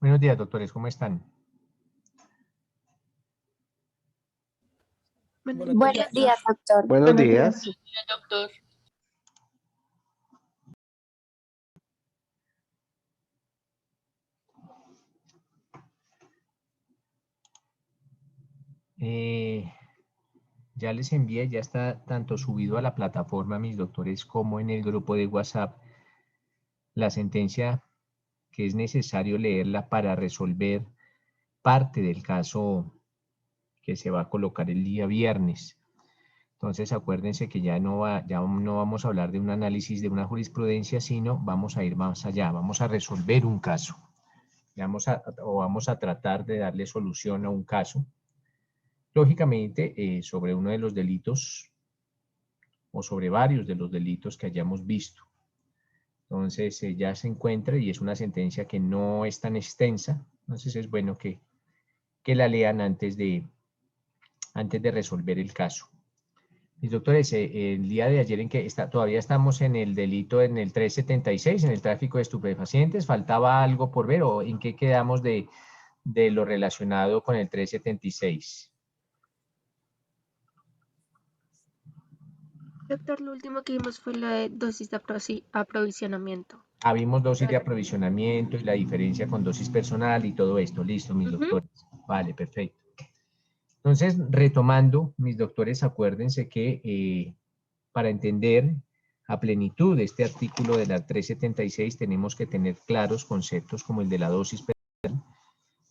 Buenos días, doctores, ¿cómo están? Buenos días, doctor. Buenos días. Doctor. Ya les envié, ya está tanto subido a la plataforma, mis doctores, como en el grupo de WhatsApp, la sentencia que es necesario leerla para resolver parte del caso que se va a colocar el día viernes. Entonces, acuérdense que ya no vamos a hablar de un análisis de una jurisprudencia, sino vamos a ir más allá, vamos a resolver un caso. Vamos a tratar de darle solución a un caso. Lógicamente, sobre uno de los delitos o sobre varios de los delitos que hayamos visto. Entonces, ya se encuentra y es una sentencia que no es tan extensa. Entonces, es bueno que la lean antes de resolver el caso. Mis doctores, el día de ayer todavía estamos en el delito en el 376, en el tráfico de estupefacientes. ¿Faltaba algo por ver o en qué quedamos de lo relacionado con el 376? Doctor, lo último que vimos fue la de dosis de aprovisionamiento. Vimos dosis de aprovisionamiento y la diferencia con dosis personal y todo esto. Listo, mis doctores. Vale, perfecto. Entonces, retomando, mis doctores, acuérdense que para entender a plenitud este artículo de la 376 tenemos que tener claros conceptos como el de la dosis personal.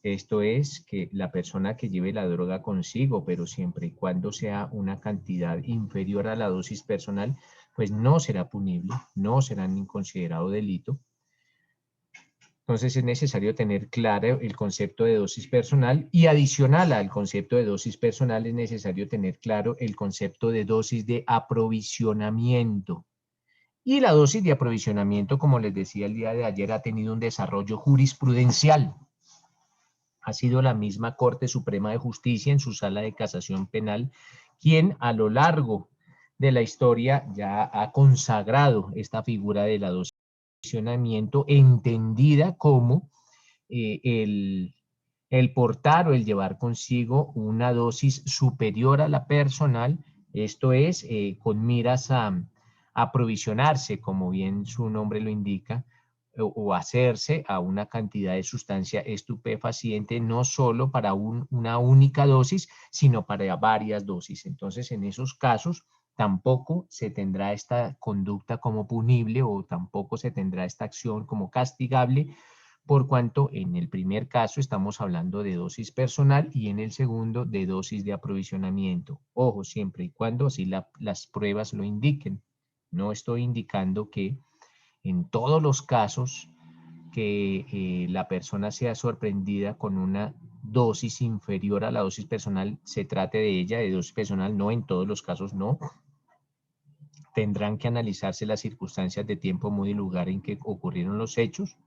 Esto es que la persona que lleve la droga consigo, pero siempre y cuando sea una cantidad inferior a la dosis personal, pues no será punible, no será ni considerado delito. Entonces es necesario tener claro el concepto de dosis personal y adicional al concepto de dosis personal es necesario tener claro el concepto de dosis de aprovisionamiento. Y la dosis de aprovisionamiento, como les decía el día de ayer, ha tenido un desarrollo jurisprudencial. Ha sido la misma Corte Suprema de Justicia en su sala de casación penal quien a lo largo de la historia ya ha consagrado esta figura de la dosis de aprovisionamiento entendida como el portar o el llevar consigo una dosis superior a la personal, esto es, con miras a aprovisionarse, como bien su nombre lo indica, o hacerse a una cantidad de sustancia estupefaciente, no solo para una única dosis, sino para varias dosis. Entonces, en esos casos, tampoco se tendrá esta conducta como punible o tampoco se tendrá esta acción como castigable, por cuanto en el primer caso estamos hablando de dosis personal y en el segundo de dosis de aprovisionamiento. Ojo, siempre y cuando así las pruebas lo indiquen. No estoy indicando que en todos los casos que la persona sea sorprendida con una dosis inferior a la dosis personal, se trate de ella, de dosis personal, no en todos los casos, no. Tendrán que analizarse las circunstancias de tiempo, modo y lugar en que ocurrieron los hechos.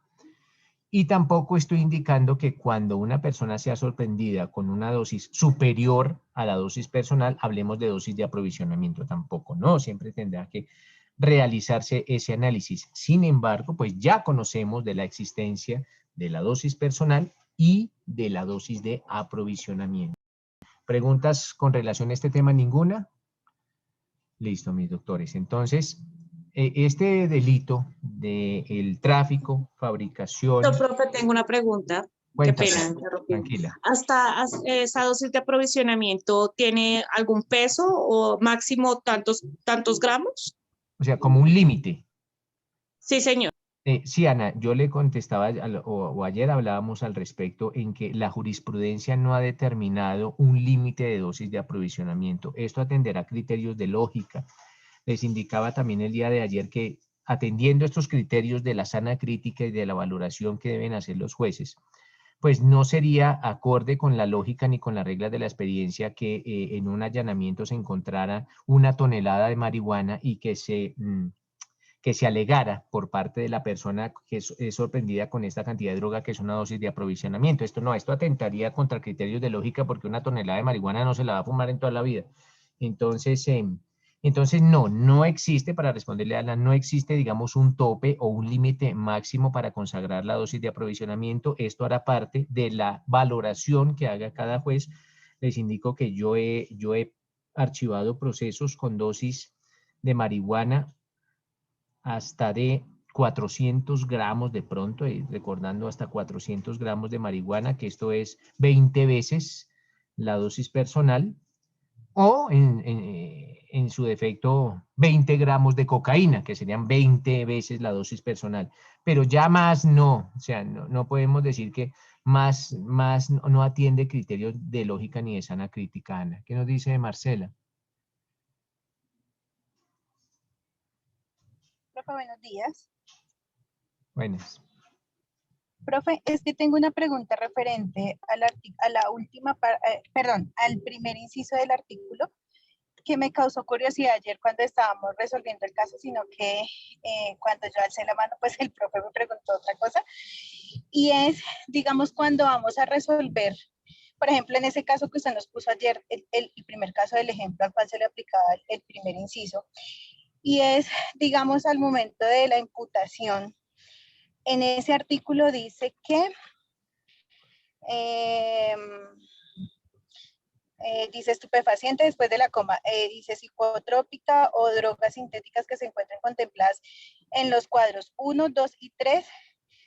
Y tampoco estoy indicando que cuando una persona sea sorprendida con una dosis superior a la dosis personal, hablemos de dosis de aprovisionamiento tampoco, no, siempre tendrá que realizarse ese análisis. Sin embargo, pues ya conocemos de la existencia de la dosis personal y de la dosis de aprovisionamiento. ¿Preguntas con relación a este tema? ¿Ninguna? Listo, mis doctores. Entonces, este delito del tráfico, fabricación... Profe, tengo una pregunta. Qué Cuéntame, pena interrumpir. tranquila. ¿Hasta esa dosis de aprovisionamiento tiene algún peso o máximo tantos gramos? O sea, como un límite. Sí, señor. Sí, Ana, yo le contestaba, o ayer hablábamos al respecto, en que la jurisprudencia no ha determinado un límite de dosis de aprovisionamiento. Esto atenderá a criterios de lógica. Les indicaba también el día de ayer que atendiendo estos criterios de la sana crítica y de la valoración que deben hacer los jueces, pues no sería acorde con la lógica ni con las reglas de la experiencia que en un allanamiento se encontrara una tonelada de marihuana y que se alegara por parte de la persona que es sorprendida con esta cantidad de droga que es una dosis de aprovisionamiento. Esto atentaría contra criterios de lógica porque una tonelada de marihuana no se la va a fumar en toda la vida. Entonces, Entonces, no existe, para responderle a Alan, no existe, digamos, un tope o un límite máximo para consagrar la dosis de aprovisionamiento. Esto hará parte de la valoración que haga cada juez. Les indico que yo he archivado procesos con dosis de marihuana hasta de 400 gramos de pronto, recordando hasta 400 gramos de marihuana, que esto es 20 veces la dosis personal, o en su defecto 20 gramos de cocaína, que serían 20 veces la dosis personal. Pero ya más no, o sea, no podemos decir que más no atiende criterios de lógica ni de sana crítica, Ana. ¿Qué nos dice Marcela? Profe, buenos días. Buenas. Profe, es que tengo una pregunta referente al primer inciso del artículo que me causó curiosidad ayer cuando estábamos resolviendo el caso, sino que cuando yo alcé la mano, pues el profe me preguntó otra cosa. Y es, digamos, cuando vamos a resolver, por ejemplo, en ese caso que usted nos puso ayer, el primer caso del ejemplo al cual se le aplicaba el primer inciso, y es, digamos, al momento de la imputación, en ese artículo dice que dice estupefaciente después de la coma, dice psicotrópica o drogas sintéticas que se encuentran contempladas en los cuadros 1, 2 y 3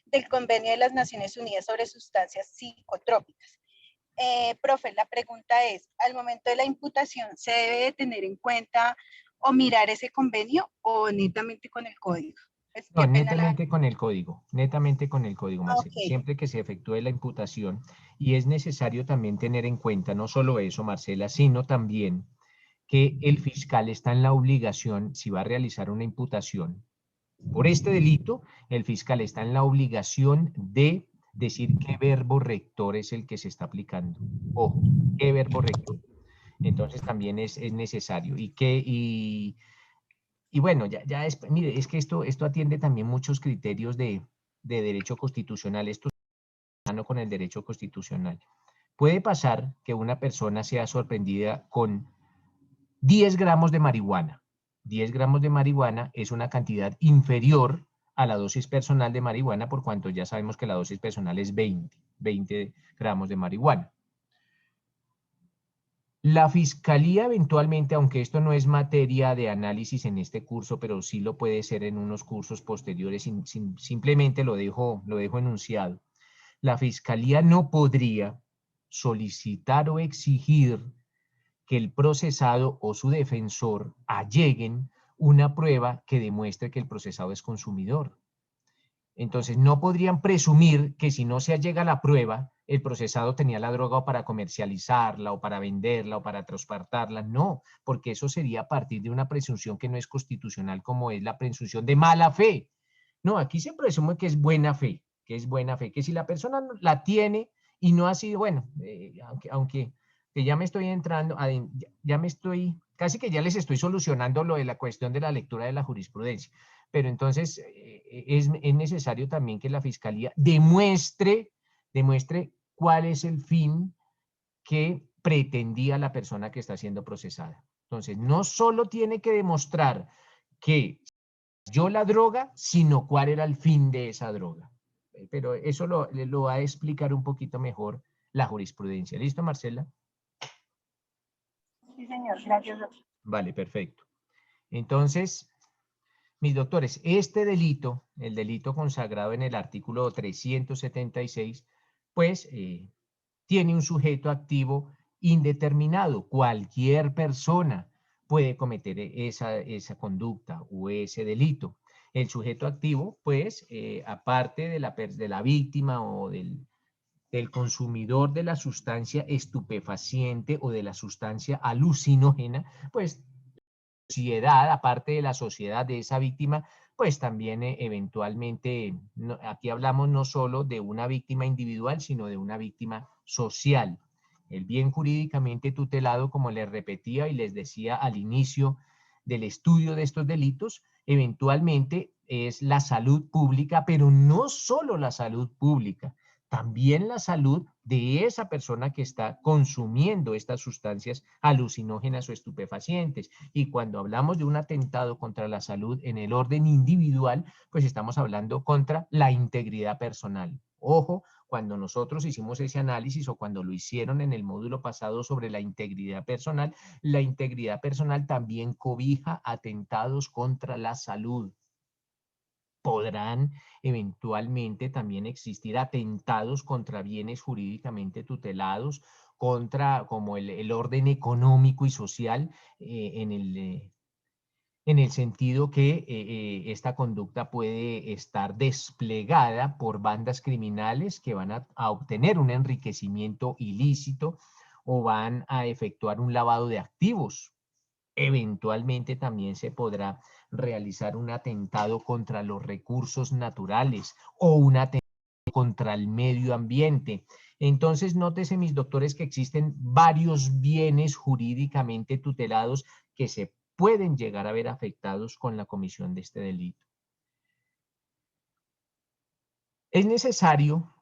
del Convenio de las Naciones Unidas sobre sustancias psicotrópicas. Profe, la pregunta es, al momento de la imputación, ¿se debe de tener en cuenta o mirar ese convenio o netamente con el código? No, netamente con el código, Marcelo. Okay. Siempre que se efectúe la imputación, y es necesario también tener en cuenta no solo eso, Marcela, sino también que el fiscal está en la obligación, si va a realizar una imputación por este delito, el fiscal está en la obligación de decir qué verbo rector es el que se está aplicando. Ojo, qué verbo rector. Entonces también es necesario. Y bueno, mire, es que esto atiende también muchos criterios de derecho constitucional. Esto es con el derecho constitucional. Puede pasar que una persona sea sorprendida con 10 gramos de marihuana. 10 gramos de marihuana es una cantidad inferior a la dosis personal de marihuana, por cuanto ya sabemos que la dosis personal es 20 gramos de marihuana. La fiscalía eventualmente, aunque esto no es materia de análisis en este curso, pero sí lo puede ser en unos cursos posteriores, simplemente lo dejo enunciado. La fiscalía no podría solicitar o exigir que el procesado o su defensor alleguen una prueba que demuestre que el procesado es consumidor. Entonces, no podrían presumir que si no se allega la prueba, el procesado tenía la droga o para comercializarla, o para venderla, o para transportarla. No, porque eso sería a partir de una presunción que no es constitucional, como es la presunción de mala fe. No, aquí se presume que es buena fe, que si la persona la tiene y no ha sido, bueno, aunque que ya me estoy entrando, casi que ya les estoy solucionando lo de la cuestión de la lectura de la jurisprudencia. Pero entonces es necesario también que la fiscalía demuestre cuál es el fin que pretendía la persona que está siendo procesada. Entonces, no solo tiene que demostrar que yo la droga, sino cuál era el fin de esa droga. Pero eso lo va a explicar un poquito mejor la jurisprudencia. ¿Listo, Marcela? Sí, señor. Gracias, doctor. Vale, perfecto. Entonces, mis doctores, este delito, el delito consagrado en el artículo 376, pues tiene un sujeto activo indeterminado. Cualquier persona puede cometer esa conducta o ese delito. El sujeto activo, pues, aparte de la víctima o del consumidor de la sustancia estupefaciente o de la sustancia alucinógena, pues sociedad, aparte de la sociedad de esa víctima, pues también eventualmente, aquí hablamos no solo de una víctima individual, sino de una víctima social. El bien jurídicamente tutelado, como les repetía y les decía al inicio del estudio de estos delitos, eventualmente es la salud pública, pero no solo la salud pública, también la salud de esa persona que está consumiendo estas sustancias alucinógenas o estupefacientes. Y cuando hablamos de un atentado contra la salud en el orden individual, pues estamos hablando contra la integridad personal. Ojo, cuando nosotros hicimos ese análisis o cuando lo hicieron en el módulo pasado sobre la integridad personal también cobija atentados contra la salud. Podrán eventualmente también existir atentados contra bienes jurídicamente tutelados, contra como el orden económico y social en el sentido que esta conducta puede estar desplegada por bandas criminales que van a obtener un enriquecimiento ilícito o van a efectuar un lavado de activos. Eventualmente también se podrá realizar un atentado contra los recursos naturales o un atentado contra el medio ambiente. Entonces, nótese, mis doctores, que existen varios bienes jurídicamente tutelados que se pueden llegar a ver afectados con la comisión de este delito. Es necesario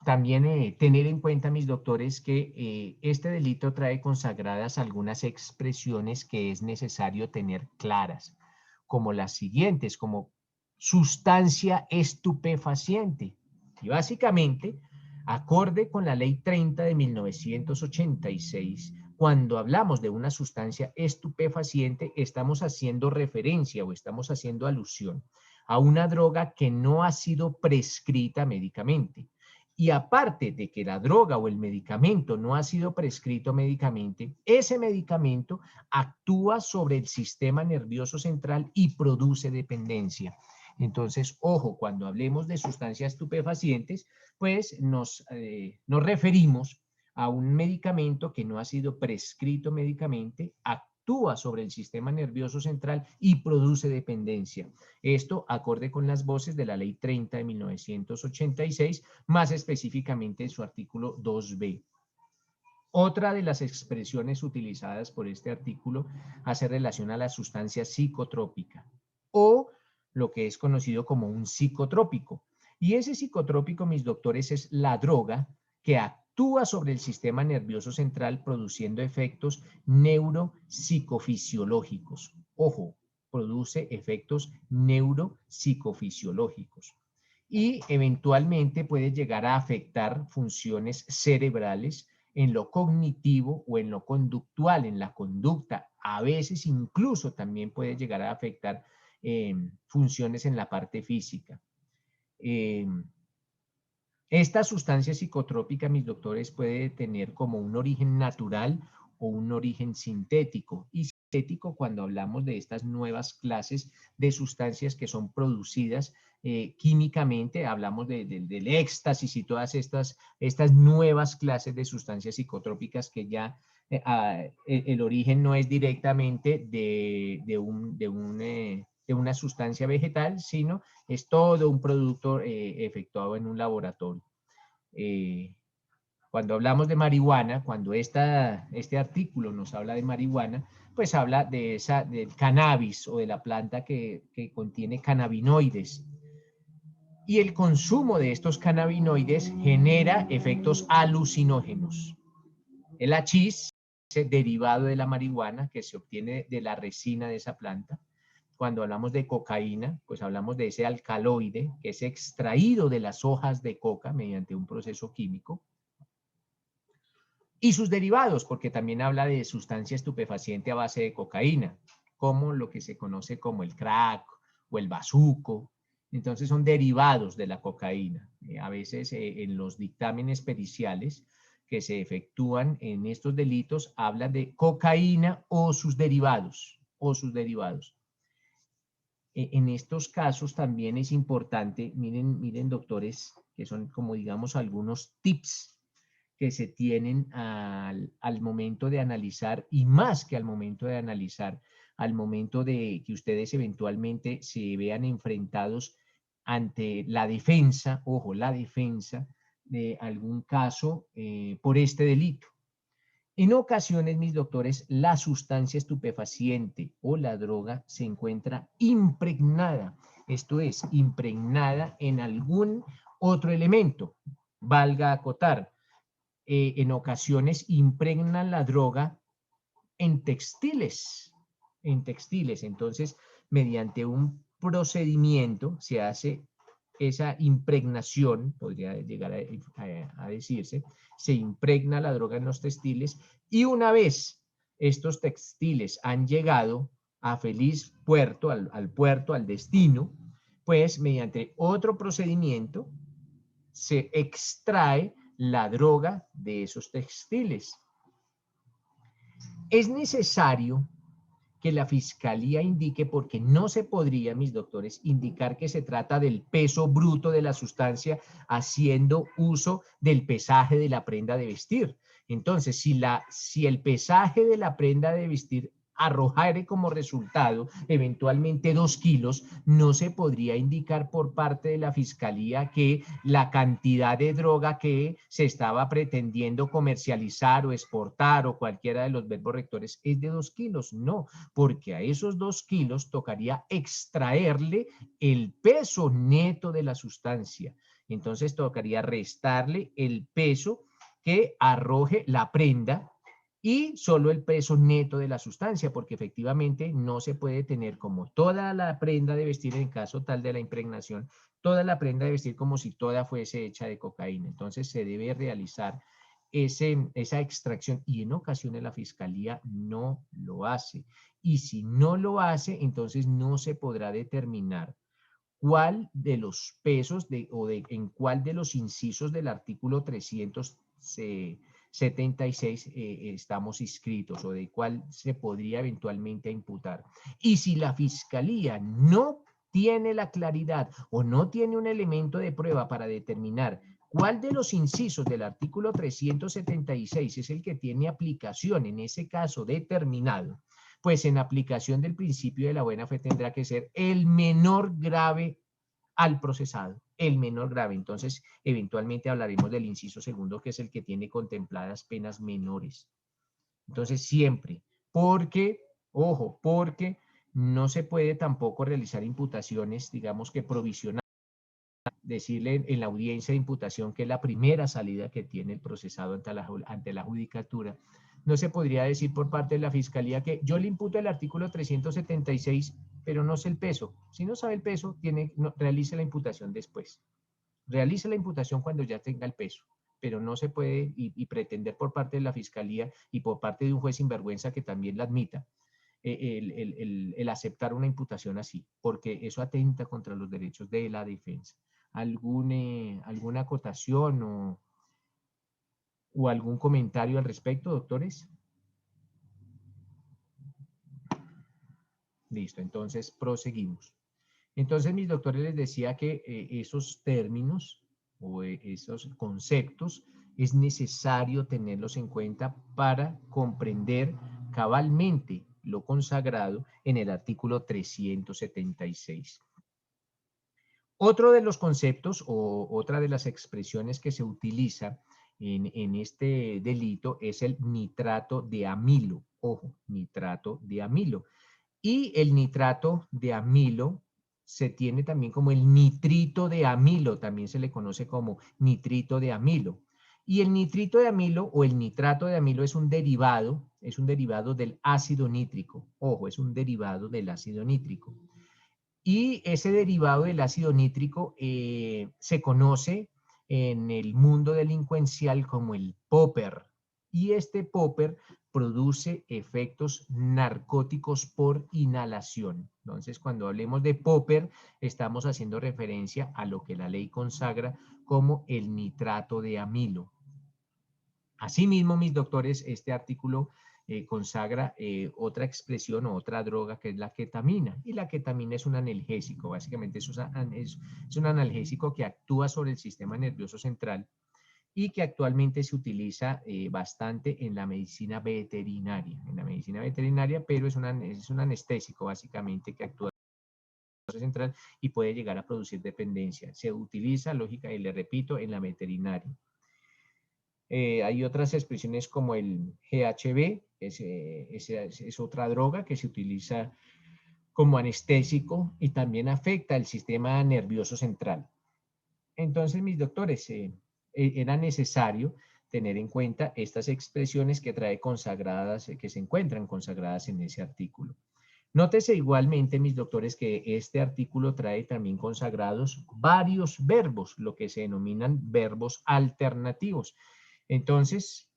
también tener en cuenta, mis doctores, que este delito trae consagradas algunas expresiones que es necesario tener claras, como las siguientes, como sustancia estupefaciente. Y básicamente, acorde con la Ley 30 de 1986, cuando hablamos de una sustancia estupefaciente, estamos haciendo referencia o estamos haciendo alusión a una droga que no ha sido prescrita médicamente. Y aparte de que la droga o el medicamento no ha sido prescrito médicamente, ese medicamento actúa sobre el sistema nervioso central y produce dependencia. Entonces, ojo, cuando hablemos de sustancias estupefacientes, pues nos referimos a un medicamento que no ha sido prescrito médicamente, actúa sobre el sistema nervioso central y produce dependencia. Esto acorde con las voces de la Ley 30 de 1986, más específicamente en su artículo 2b. Otra de las expresiones utilizadas por este artículo hace relación a la sustancia psicotrópica o lo que es conocido como un psicotrópico. Y ese psicotrópico, mis doctores, es la droga que actúa sobre el sistema nervioso central produciendo efectos neuropsicofisiológicos. Ojo, produce efectos neuropsicofisiológicos. Y eventualmente puede llegar a afectar funciones cerebrales en lo cognitivo o en lo conductual, en la conducta. A veces incluso también puede llegar a afectar funciones en la parte física. Esta sustancia psicotrópica, mis doctores, puede tener como un origen natural o un origen sintético. Y sintético cuando hablamos de estas nuevas clases de sustancias que son producidas químicamente, hablamos del éxtasis y todas estas nuevas clases de sustancias psicotrópicas que ya el origen no es directamente de una sustancia vegetal, sino es todo un producto efectuado en un laboratorio. Cuando hablamos de marihuana, cuando este artículo nos habla de marihuana, pues habla del cannabis o de la planta que contiene cannabinoides. Y el consumo de estos cannabinoides genera efectos alucinógenos. El hachís, ese derivado de la marihuana que se obtiene de la resina de esa planta. Cuando hablamos de cocaína, pues hablamos de ese alcaloide que es extraído de las hojas de coca mediante un proceso químico. Y sus derivados, porque también habla de sustancia estupefaciente a base de cocaína, como lo que se conoce como el crack o el bazuco. Entonces son derivados de la cocaína. A veces en los dictámenes periciales que se efectúan en estos delitos hablan de cocaína o sus derivados, En estos casos también es importante, miren doctores, que son como digamos algunos tips que se tienen al momento de analizar, y más que al momento de analizar, al momento de que ustedes eventualmente se vean enfrentados ante la defensa, ojo, la defensa de algún caso por este delito. En ocasiones, mis doctores, la sustancia estupefaciente o la droga se encuentra impregnada, esto es, impregnada en algún otro elemento. valga acotar, en ocasiones impregnan la droga en textiles, Entonces, mediante un procedimiento se hace esa impregnación, podría llegar a decirse, se impregna la droga en los textiles y una vez estos textiles han llegado a feliz puerto, al puerto, al destino, pues mediante otro procedimiento se extrae la droga de esos textiles. Es necesario que la fiscalía indique, porque no se podría, mis doctores, indicar que se trata del peso bruto de la sustancia haciendo uso del pesaje de la prenda de vestir. Entonces, si el pesaje de la prenda de vestir arrojare como resultado eventualmente 2 kilos, no se podría indicar por parte de la fiscalía que la cantidad de droga que se estaba pretendiendo comercializar o exportar o cualquiera de los verbos rectores es de 2 kilos. No, porque a esos 2 kilos tocaría extraerle el peso neto de la sustancia. Entonces tocaría restarle el peso que arroje la prenda y solo el peso neto de la sustancia, porque efectivamente no se puede tener como toda la prenda de vestir, en caso tal de la impregnación, toda la prenda de vestir como si toda fuese hecha de cocaína. Entonces se debe realizar esa extracción y en ocasiones la fiscalía no lo hace. Y si no lo hace, entonces no se podrá determinar cuál de los pesos en cuál de los incisos del artículo 376 estamos inscritos o de cuál se podría eventualmente imputar. Y si la fiscalía no tiene la claridad o no tiene un elemento de prueba para determinar cuál de los incisos del artículo 376 es el que tiene aplicación en ese caso determinado, pues en aplicación del principio de la buena fe tendrá que ser el menor grave al procesado, el menor grave. Entonces, eventualmente hablaremos del inciso segundo, que es el que tiene contempladas penas menores. Entonces, siempre, porque, ojo, porque no se puede tampoco realizar imputaciones, digamos que provisionales, decirle en la audiencia de imputación, que es la primera salida que tiene el procesado ante la judicatura, no se podría decir por parte de la fiscalía que yo le imputo el artículo 376, pero no sé el peso. Si no sabe el peso, realice la imputación después. Realice la imputación cuando ya tenga el peso, pero no se puede y pretender por parte de la fiscalía y por parte de un juez sinvergüenza que también la admita, el aceptar una imputación así, porque eso atenta contra los derechos de la defensa. ¿Alguna acotación o algún comentario al respecto, doctores? Listo, entonces proseguimos. Entonces, mis doctores, les decía que esos términos o esos conceptos es necesario tenerlos en cuenta para comprender cabalmente lo consagrado en el artículo 376. Otro de los conceptos o otra de las expresiones que se utiliza en este delito es el nitrato de amilo. Ojo, nitrato de amilo. Y el nitrato de amilo se tiene también como el nitrito de amilo, también se le conoce como nitrito de amilo. Y el nitrito de amilo o el nitrato de amilo es un derivado del ácido nítrico. Ojo, es un derivado del ácido nítrico. Y ese derivado del ácido nítrico se conoce en el mundo delincuencial como el popper. Y este popper produce efectos narcóticos por inhalación. Entonces, cuando hablemos de popper, estamos haciendo referencia a lo que la ley consagra como el nitrato de amilo. Asimismo, mis doctores, este artículo consagra otra expresión o otra droga que es la ketamina. Y la ketamina es un analgésico, básicamente es un analgésico que actúa sobre el sistema nervioso central y que actualmente se utiliza bastante en la medicina veterinaria. Pero es un anestésico básicamente que actúa en el nervioso central y puede llegar a producir dependencia. Se utiliza, lógica, y le repito, en la veterinaria. Hay otras expresiones como el GHB, es otra droga que se utiliza como anestésico y también afecta el sistema nervioso central. Entonces, mis doctores, era necesario tener en cuenta estas expresiones que trae consagradas, que se encuentran consagradas en ese artículo. Nótese igualmente, mis doctores, que este artículo trae también consagrados varios verbos, lo que se denominan verbos alternativos. Entonces,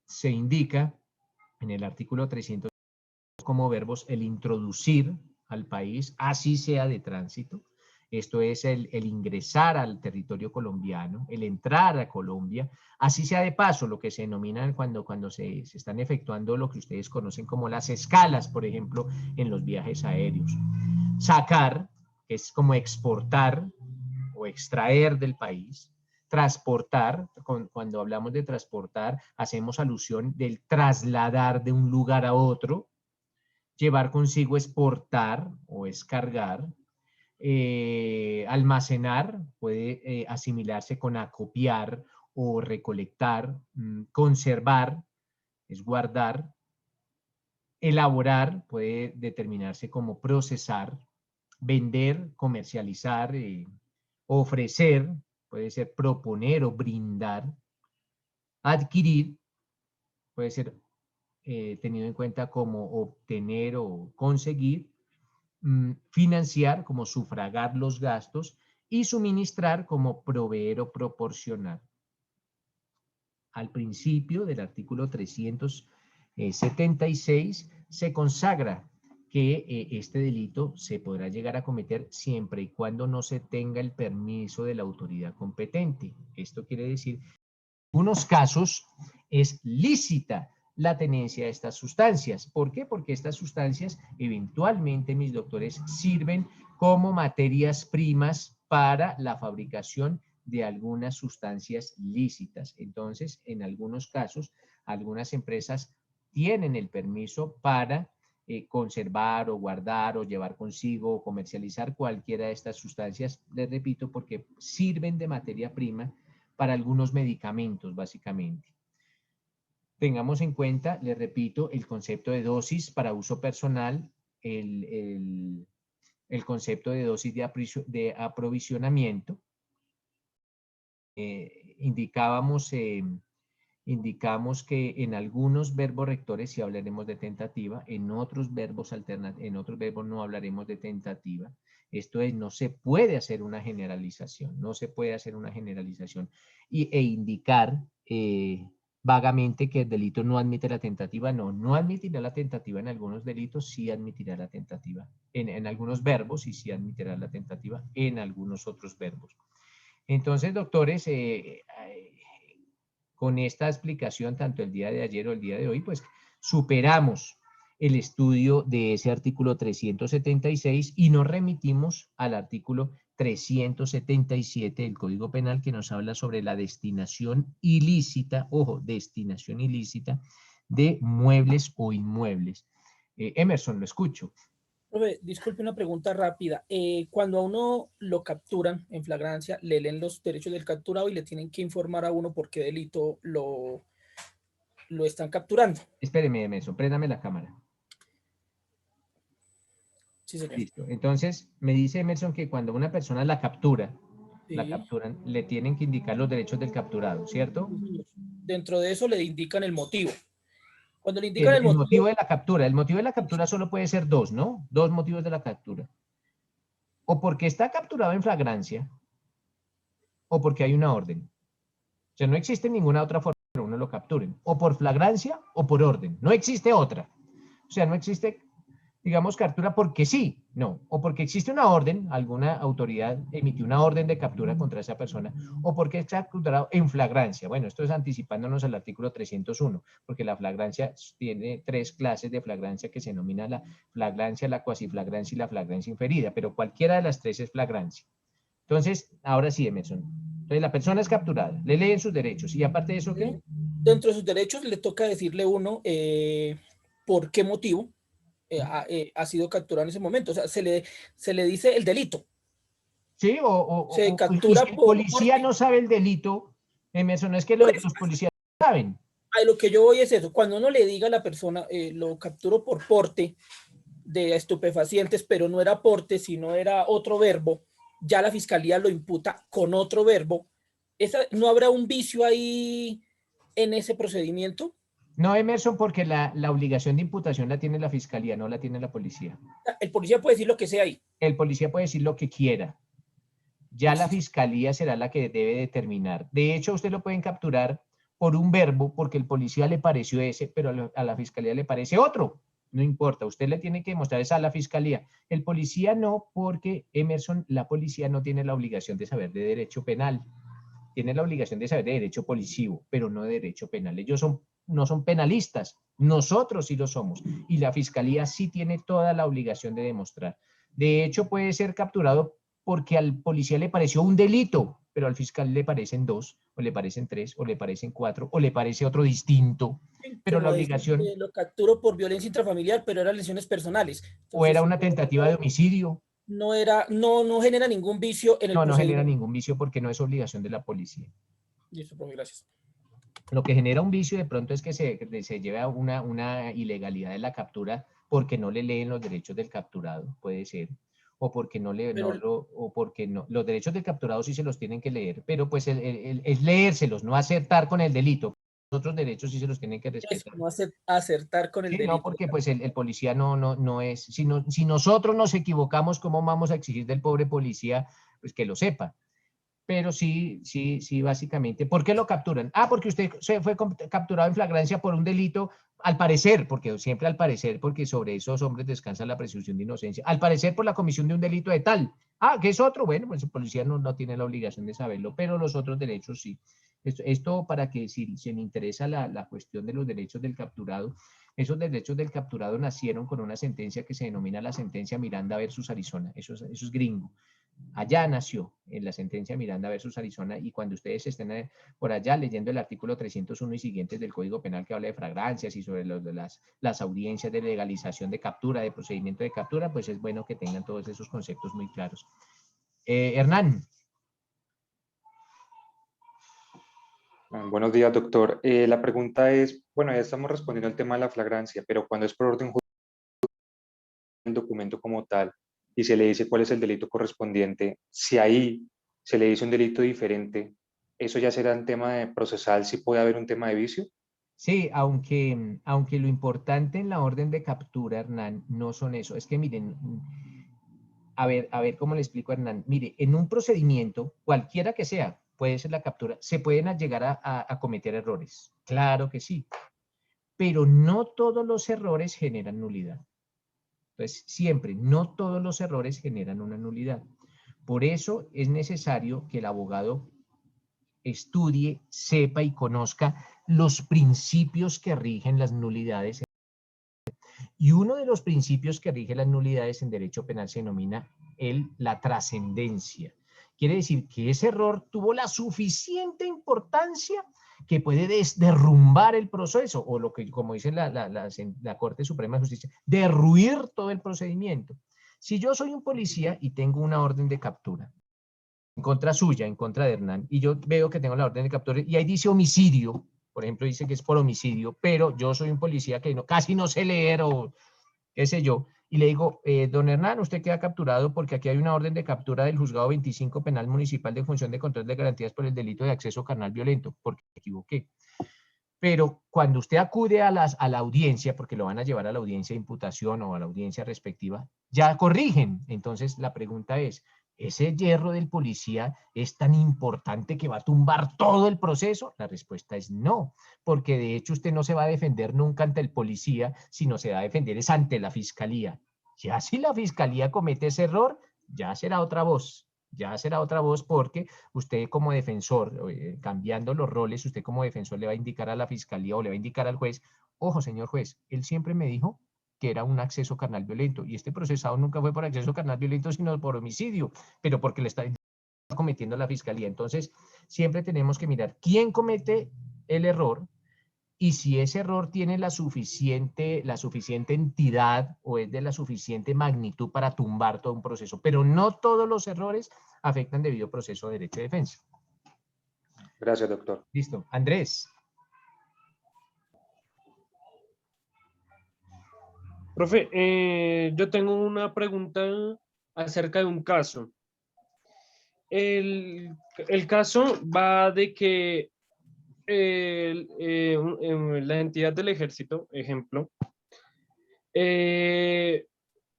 se indica en el artículo 300 como verbos el introducir al país, así sea de tránsito. Esto es el ingresar al territorio colombiano, el entrar a Colombia, así sea de paso, lo que se denomina cuando se están efectuando lo que ustedes conocen como las escalas, por ejemplo, en los viajes aéreos. Sacar, que es como exportar o extraer del país. Transportar, cuando hablamos de transportar, hacemos alusión del trasladar de un lugar a otro. Llevar consigo es portar o es cargar. Almacenar puede asimilarse con acopiar o recolectar. Conservar es guardar. Elaborar puede determinarse como procesar. Vender, comercializar, ofrecer, puede ser proponer o brindar. Adquirir puede ser tenido en cuenta como obtener o conseguir. Financiar como sufragar los gastos y suministrar como proveer o proporcionar. Al principio del artículo 376 se consagra que este delito se podrá llegar a cometer siempre y cuando no se tenga el permiso de la autoridad competente. Esto quiere decir, en algunos casos es lícita la tenencia de estas sustancias. ¿Por qué? Porque estas sustancias eventualmente, mis doctores, sirven como materias primas para la fabricación de algunas sustancias lícitas. Entonces, en algunos casos, algunas empresas tienen el permiso para conservar o guardar o llevar consigo o comercializar cualquiera de estas sustancias, les repito, porque sirven de materia prima para algunos medicamentos, básicamente. Tengamos en cuenta, les repito, el concepto de dosis para uso personal, el concepto de dosis de aprovisionamiento. Indicamos que en algunos verbos rectores sí hablaremos de tentativa, en otros verbos no hablaremos de tentativa. Esto es, no se puede hacer una generalización, no se puede hacer una generalización e indicar vagamente que el delito no admite la tentativa. No admitirá la tentativa en algunos delitos, sí admitirá la tentativa en algunos verbos y sí admitirá la tentativa en algunos otros verbos. Entonces, doctores, con esta explicación, tanto el día de ayer o el día de hoy, pues superamos el estudio de ese artículo 376 y nos remitimos al artículo 377 del Código Penal, que nos habla sobre la destinación ilícita, ojo, destinación ilícita de muebles o inmuebles. Emerson, lo escucho. Profe, disculpe una pregunta rápida. Cuando a uno lo capturan en flagrancia, le leen los derechos del capturado y le tienen que informar a uno por qué delito lo están capturando. Espéreme, Emerson, préndame la cámara. Sí, señor. Listo. Entonces, me dice Emerson que cuando una persona la capturan, le tienen que indicar los derechos del capturado, ¿cierto? Dentro de eso le indican el motivo. Cuando le indican el motivo de la captura. El motivo de la captura solo puede ser dos, ¿no? Dos motivos de la captura. O porque está capturado en flagrancia, o porque hay una orden. O sea, no existe ninguna otra forma de que uno lo capturen. O por flagrancia o por orden. No existe otra. O sea, no existe, digamos, captura porque sí, no. O porque existe una orden, alguna autoridad emitió una orden de captura contra esa persona, o porque está capturado en flagrancia. Bueno, esto es anticipándonos al artículo 301, porque la flagrancia tiene tres clases de flagrancia que se denomina la flagrancia, la cuasiflagrancia y la flagrancia inferida, pero cualquiera de las tres es flagrancia. Entonces, ahora sí, Emerson. Entonces, la persona es capturada, le leen sus derechos, y aparte de eso, ¿qué? Dentro de sus derechos le toca decirle uno por qué motivo ha sido capturado en ese momento. O sea, se le dice el delito. Sí, se captura si el policía no sabe el delito, Emerson, no es que los policías no saben. A lo que yo voy es eso, cuando uno le diga a la persona, lo capturó por porte de estupefacientes, pero no era porte, sino era otro verbo, ya la fiscalía lo imputa con otro verbo, ¿No habrá un vicio ahí en ese procedimiento? No, Emerson, porque la obligación de imputación la tiene la fiscalía, no la tiene la policía. El policía puede decir lo que sea ahí. El policía puede decir lo que quiera. Ya la Listo. fiscalía será la que debe determinar. De hecho, usted lo pueden capturar por un verbo porque el policía le pareció ese, pero a la fiscalía le parece otro. No importa, usted le tiene que demostrar eso a la fiscalía. El policía no, porque Emerson, la policía no tiene la obligación de saber de derecho penal. Tiene la obligación de saber de derecho policivo, pero no de derecho penal. Ellos no son penalistas, nosotros sí lo somos. Y la fiscalía sí tiene toda la obligación de demostrar. De hecho, puede ser capturado porque al policía le pareció un delito, pero al fiscal le parecen 2, o le parecen 3, o le parecen 4, o le parece otro distinto. Pero la Como decir, obligación, lo capturo por violencia intrafamiliar, pero eran lesiones personales. o era Entonces, una tentativa de homicidio. no genera ningún vicio en el No genera procedimiento. ningún vicio porque no es obligación de la policía. Listo, profe, gracias. Lo que genera un vicio de pronto es que se lleve a una ilegalidad de la captura porque no le leen los derechos del capturado, puede ser, o porque los derechos del capturado sí se los tienen que leer, pero pues es leérselos, no acertar con el delito. Los otros derechos sí se los tienen que Eso, respetar. no acertar con el Sí, no, delito. porque pues el policía no es, si nosotros nos equivocamos, ¿cómo vamos a exigir del pobre policía pues que lo sepa? Pero sí, básicamente. ¿Por qué lo capturan? Ah, porque usted se fue capturado en flagrancia por un delito, al parecer, porque siempre al parecer, porque sobre esos hombres descansa la presunción de inocencia, al parecer por la comisión de un delito de tal. Ah, ¿qué es otro? Bueno, pues el policía no tiene la obligación de saberlo, pero los otros derechos sí. Esto para que si le interesa la cuestión de los derechos del capturado, esos derechos del capturado nacieron con una sentencia que se denomina la sentencia Miranda versus Arizona. Eso es gringo. Allá nació en la sentencia Miranda versus Arizona y cuando ustedes estén por allá leyendo el artículo 301 y siguientes del Código Penal que habla de flagrancias y sobre las audiencias de legalización de captura, de procedimiento de captura, pues es bueno que tengan todos esos conceptos muy claros. Hernán. Buenos días, doctor. La pregunta es, bueno, ya estamos respondiendo al tema de la flagrancia, pero cuando es por orden judicial el documento como tal y se le dice cuál es el delito correspondiente, si ahí se le dice un delito diferente, ¿eso ya será un tema de procesal si puede haber un tema de vicio? Sí, aunque lo importante en la orden de captura, Hernán, no son eso. Es que miren, a ver cómo le explico a Hernán. Mire, en un procedimiento, cualquiera que sea, puede ser la captura, se pueden llegar a cometer errores. Claro que sí. Pero no todos los errores generan nulidad. Entonces, siempre, no todos los errores generan una nulidad. Por eso es necesario que el abogado estudie, sepa y conozca los principios que rigen las nulidades. Y uno de los principios que rige las nulidades en derecho penal se denomina la trascendencia. Quiere decir que ese error tuvo la suficiente importancia que puede derrumbar el proceso, o lo que, como dice la Corte Suprema de Justicia, derruir todo el procedimiento. Si yo soy un policía y tengo una orden de captura, en contra suya, en contra de Hernán, y yo veo que tengo la orden de captura, y ahí dice homicidio, por ejemplo, dice que es por homicidio, pero yo soy un policía que casi no sé leer o qué sé yo, y le digo, don Hernán, usted queda capturado porque aquí hay una orden de captura del juzgado 25 penal municipal de función de control de garantías por el delito de acceso carnal violento, porque me equivoqué. Pero cuando usted acude a la audiencia, porque lo van a llevar a la audiencia de imputación o a la audiencia respectiva, ya corrigen. Entonces la pregunta es, ¿ese hierro del policía es tan importante que va a tumbar todo el proceso? La respuesta es no, porque de hecho usted no se va a defender nunca ante el policía, sino se va a defender es ante la fiscalía. Ya si la fiscalía comete ese error, ya será otra voz. Ya será otra voz porque usted como defensor, cambiando los roles, usted como defensor le va a indicar a la fiscalía o le va a indicar al juez, ojo señor juez, él siempre me dijo que era un acceso carnal violento y este procesado nunca fue por acceso carnal violento sino por homicidio, pero porque le está cometiendo la fiscalía. Entonces siempre tenemos que mirar quién comete el error y si ese error tiene la suficiente entidad o es de la suficiente magnitud para tumbar todo un proceso. Pero no todos los errores afectan debido proceso de derecho de defensa. Gracias, doctor. Listo. Andrés. Profe, yo tengo una pregunta acerca de un caso. el caso va de que la entidad del ejército, ejemplo,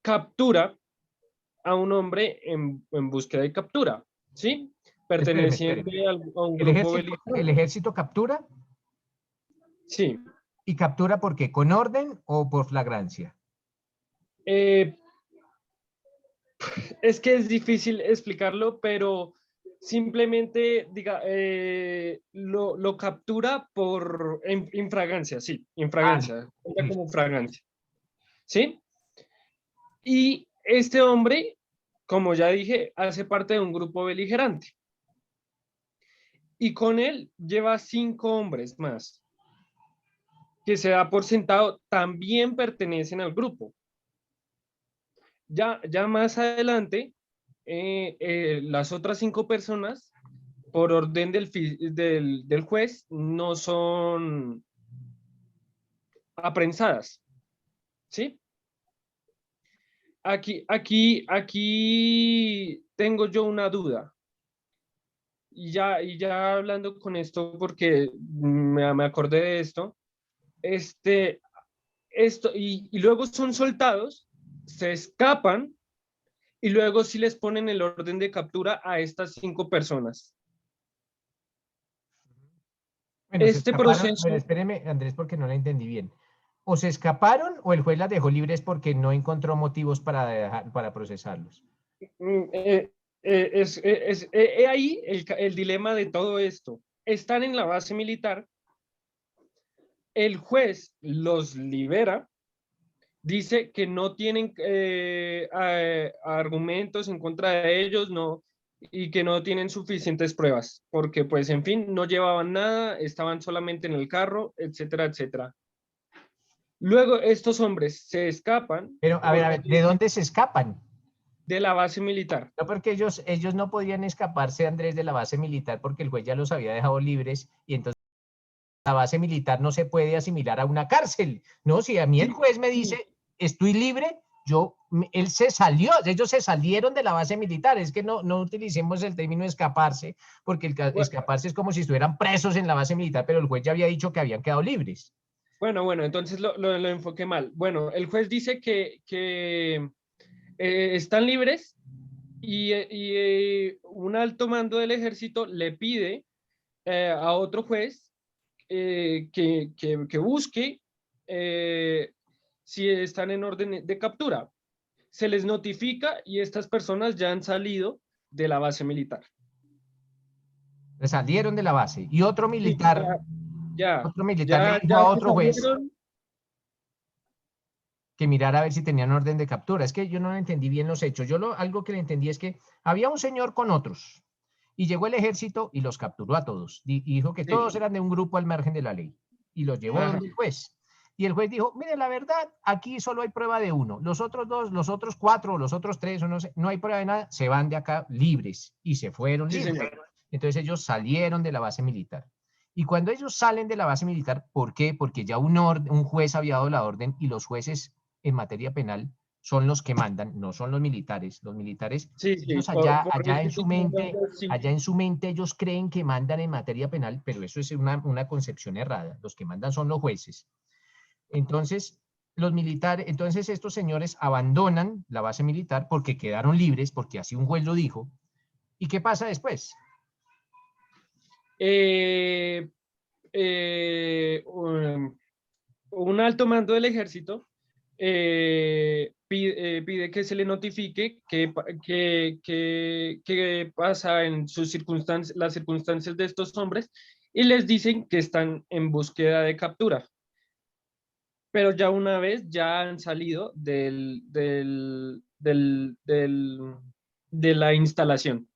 captura a un hombre en búsqueda de captura, ¿sí? Perteneciente a un grupo beligerante. ¿El ejército captura? Sí. ¿Y captura por qué? ¿Con orden o por flagrancia? Es que es difícil explicarlo, pero simplemente lo captura por infragancia, sí, infragancia, cuenta como fragancia, ¿sí? Y este hombre, como ya dije, hace parte de un grupo beligerante. Y con él lleva 5 hombres más, que se da por sentado también pertenecen al grupo. Ya más adelante, las otras 5 personas, por orden del juez, no son aprensadas, ¿sí? Aquí tengo yo una duda. Y ya hablando con esto, porque me acordé de esto, y luego son soltados, se escapan, y luego sí les ponen el orden de captura a estas 5 personas. Bueno, se Este escaparon, proceso... pero espéreme, Andrés, porque no la entendí bien. ¿O se escaparon o el juez las dejó libres porque no encontró motivos para procesarlos? Ahí el dilema de todo esto. Están en la base militar, el juez los libera, dice que no tienen argumentos en contra de ellos, no, y que no tienen suficientes pruebas, porque pues en fin, no llevaban nada, estaban solamente en el carro, etcétera, etcétera. Luego estos hombres se escapan. Pero, a ver, ¿de dónde se escapan? De la base militar. No, porque ellos no podían escaparse, Andrés, de la base militar porque el juez ya los había dejado libres y entonces la base militar no se puede asimilar a una cárcel. No, si a mí el juez me dice, estoy libre, ellos se salieron de la base militar. Es que no utilicemos el término escaparse, porque escaparse es como si estuvieran presos en la base militar, pero el juez ya había dicho que habían quedado libres. Bueno, entonces lo enfoqué mal. Bueno, el juez dice que están libres y un alto mando del ejército le pide a otro juez que busque si están en orden de captura. Se les notifica y estas personas ya han salido de la base militar. Salieron de la base. Y otro militar, le dijo a otro juez que mirara a ver si tenían orden de captura. Es que yo no entendí bien los hechos. Algo que le entendí es que había un señor con otros y llegó el ejército y los capturó a todos. Y dijo que todos eran de un grupo al margen de la ley y los llevó donde el juez. Y el juez dijo, mire, la verdad, aquí solo hay prueba de uno. Los otros 2, los otros 4, los otros 3, o no sé, no hay prueba de nada, se van de acá libres. Y se fueron libres. Señor. Entonces ellos salieron de la base militar. Y cuando ellos salen de la base militar, ¿por qué? Porque ya un juez había dado la orden y los jueces en materia penal son los que mandan, no son los militares. Los militares, ellos allá en su mente, ellos creen que mandan en materia penal, pero eso es una concepción errada. Los que mandan son los jueces. Entonces, entonces estos señores abandonan la base militar porque quedaron libres, porque así un juez lo dijo. ¿Y qué pasa después? Un alto mando del ejército pide que se le notifique qué pasa en las circunstancias de estos hombres y les dicen que están en búsqueda de captura. Pero ya una vez ya han salido de la instalación.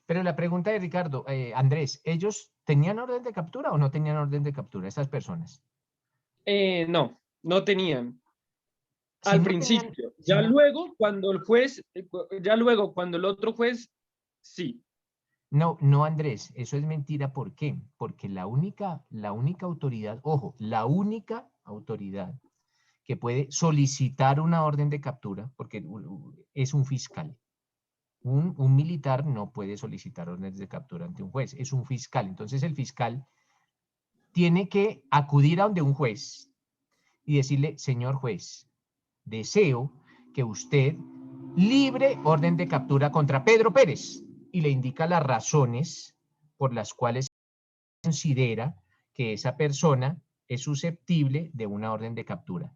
Pero la pregunta de Ricardo, Andrés, ¿ellos tenían orden de captura o no tenían orden de captura, estas personas? No tenían. Al principio. Ya luego, cuando el otro juez, sí. No, Andrés, eso es mentira. ¿Por qué? Porque la única autoridad, ojo, la única autoridad que puede solicitar una orden de captura, porque es un fiscal. Un militar no puede solicitar órdenes de captura ante un juez, es un fiscal. Entonces el fiscal tiene que acudir a donde un juez y decirle, señor juez, deseo que usted libre orden de captura contra Pedro Pérez, y le indica las razones por las cuales considera que esa persona es susceptible de una orden de captura.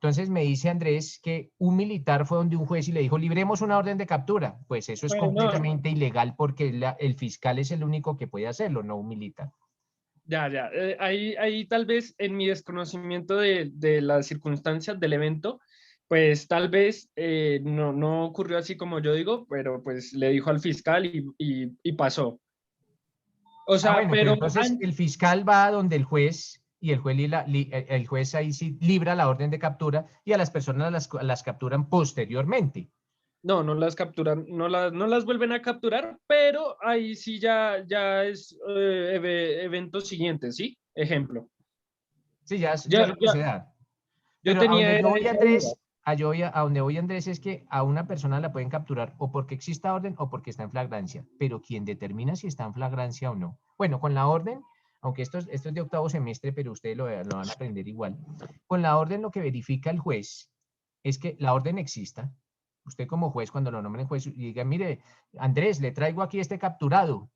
Entonces me dice Andrés que un militar fue donde un juez y le dijo, libremos una orden de captura. Pues eso es Bueno, completamente ilegal porque el fiscal es el único que puede hacerlo, no un militar. ya. Ahí tal vez en mi desconocimiento de las circunstancias del evento, pues tal vez no ocurrió así como yo digo, pero pues le dijo al fiscal y pasó. O sea, Bueno, pero pero entonces el fiscal va a donde el juez y el juez ahí sí libra la orden de captura y a las personas las capturan posteriormente. no las capturan, no las vuelven a capturar, pero ahí sí ya es evento siguiente, ¿sí? Ejemplo. Sí, ya Ya, lo que ya, se da. yo Pero a tenía donde yo era voy, esa duda. Andrés, a donde voy, Andrés, es que a una persona la pueden capturar o porque exista orden o porque está en flagrancia, pero quien determina si está en flagrancia o no. Bueno, con la orden, aunque esto es de octavo semestre, pero ustedes lo van a aprender igual. Con la orden lo que verifica el juez es que la orden exista. Usted como juez, cuando lo nombren juez, y diga, mire, Andrés, le traigo aquí este capturado.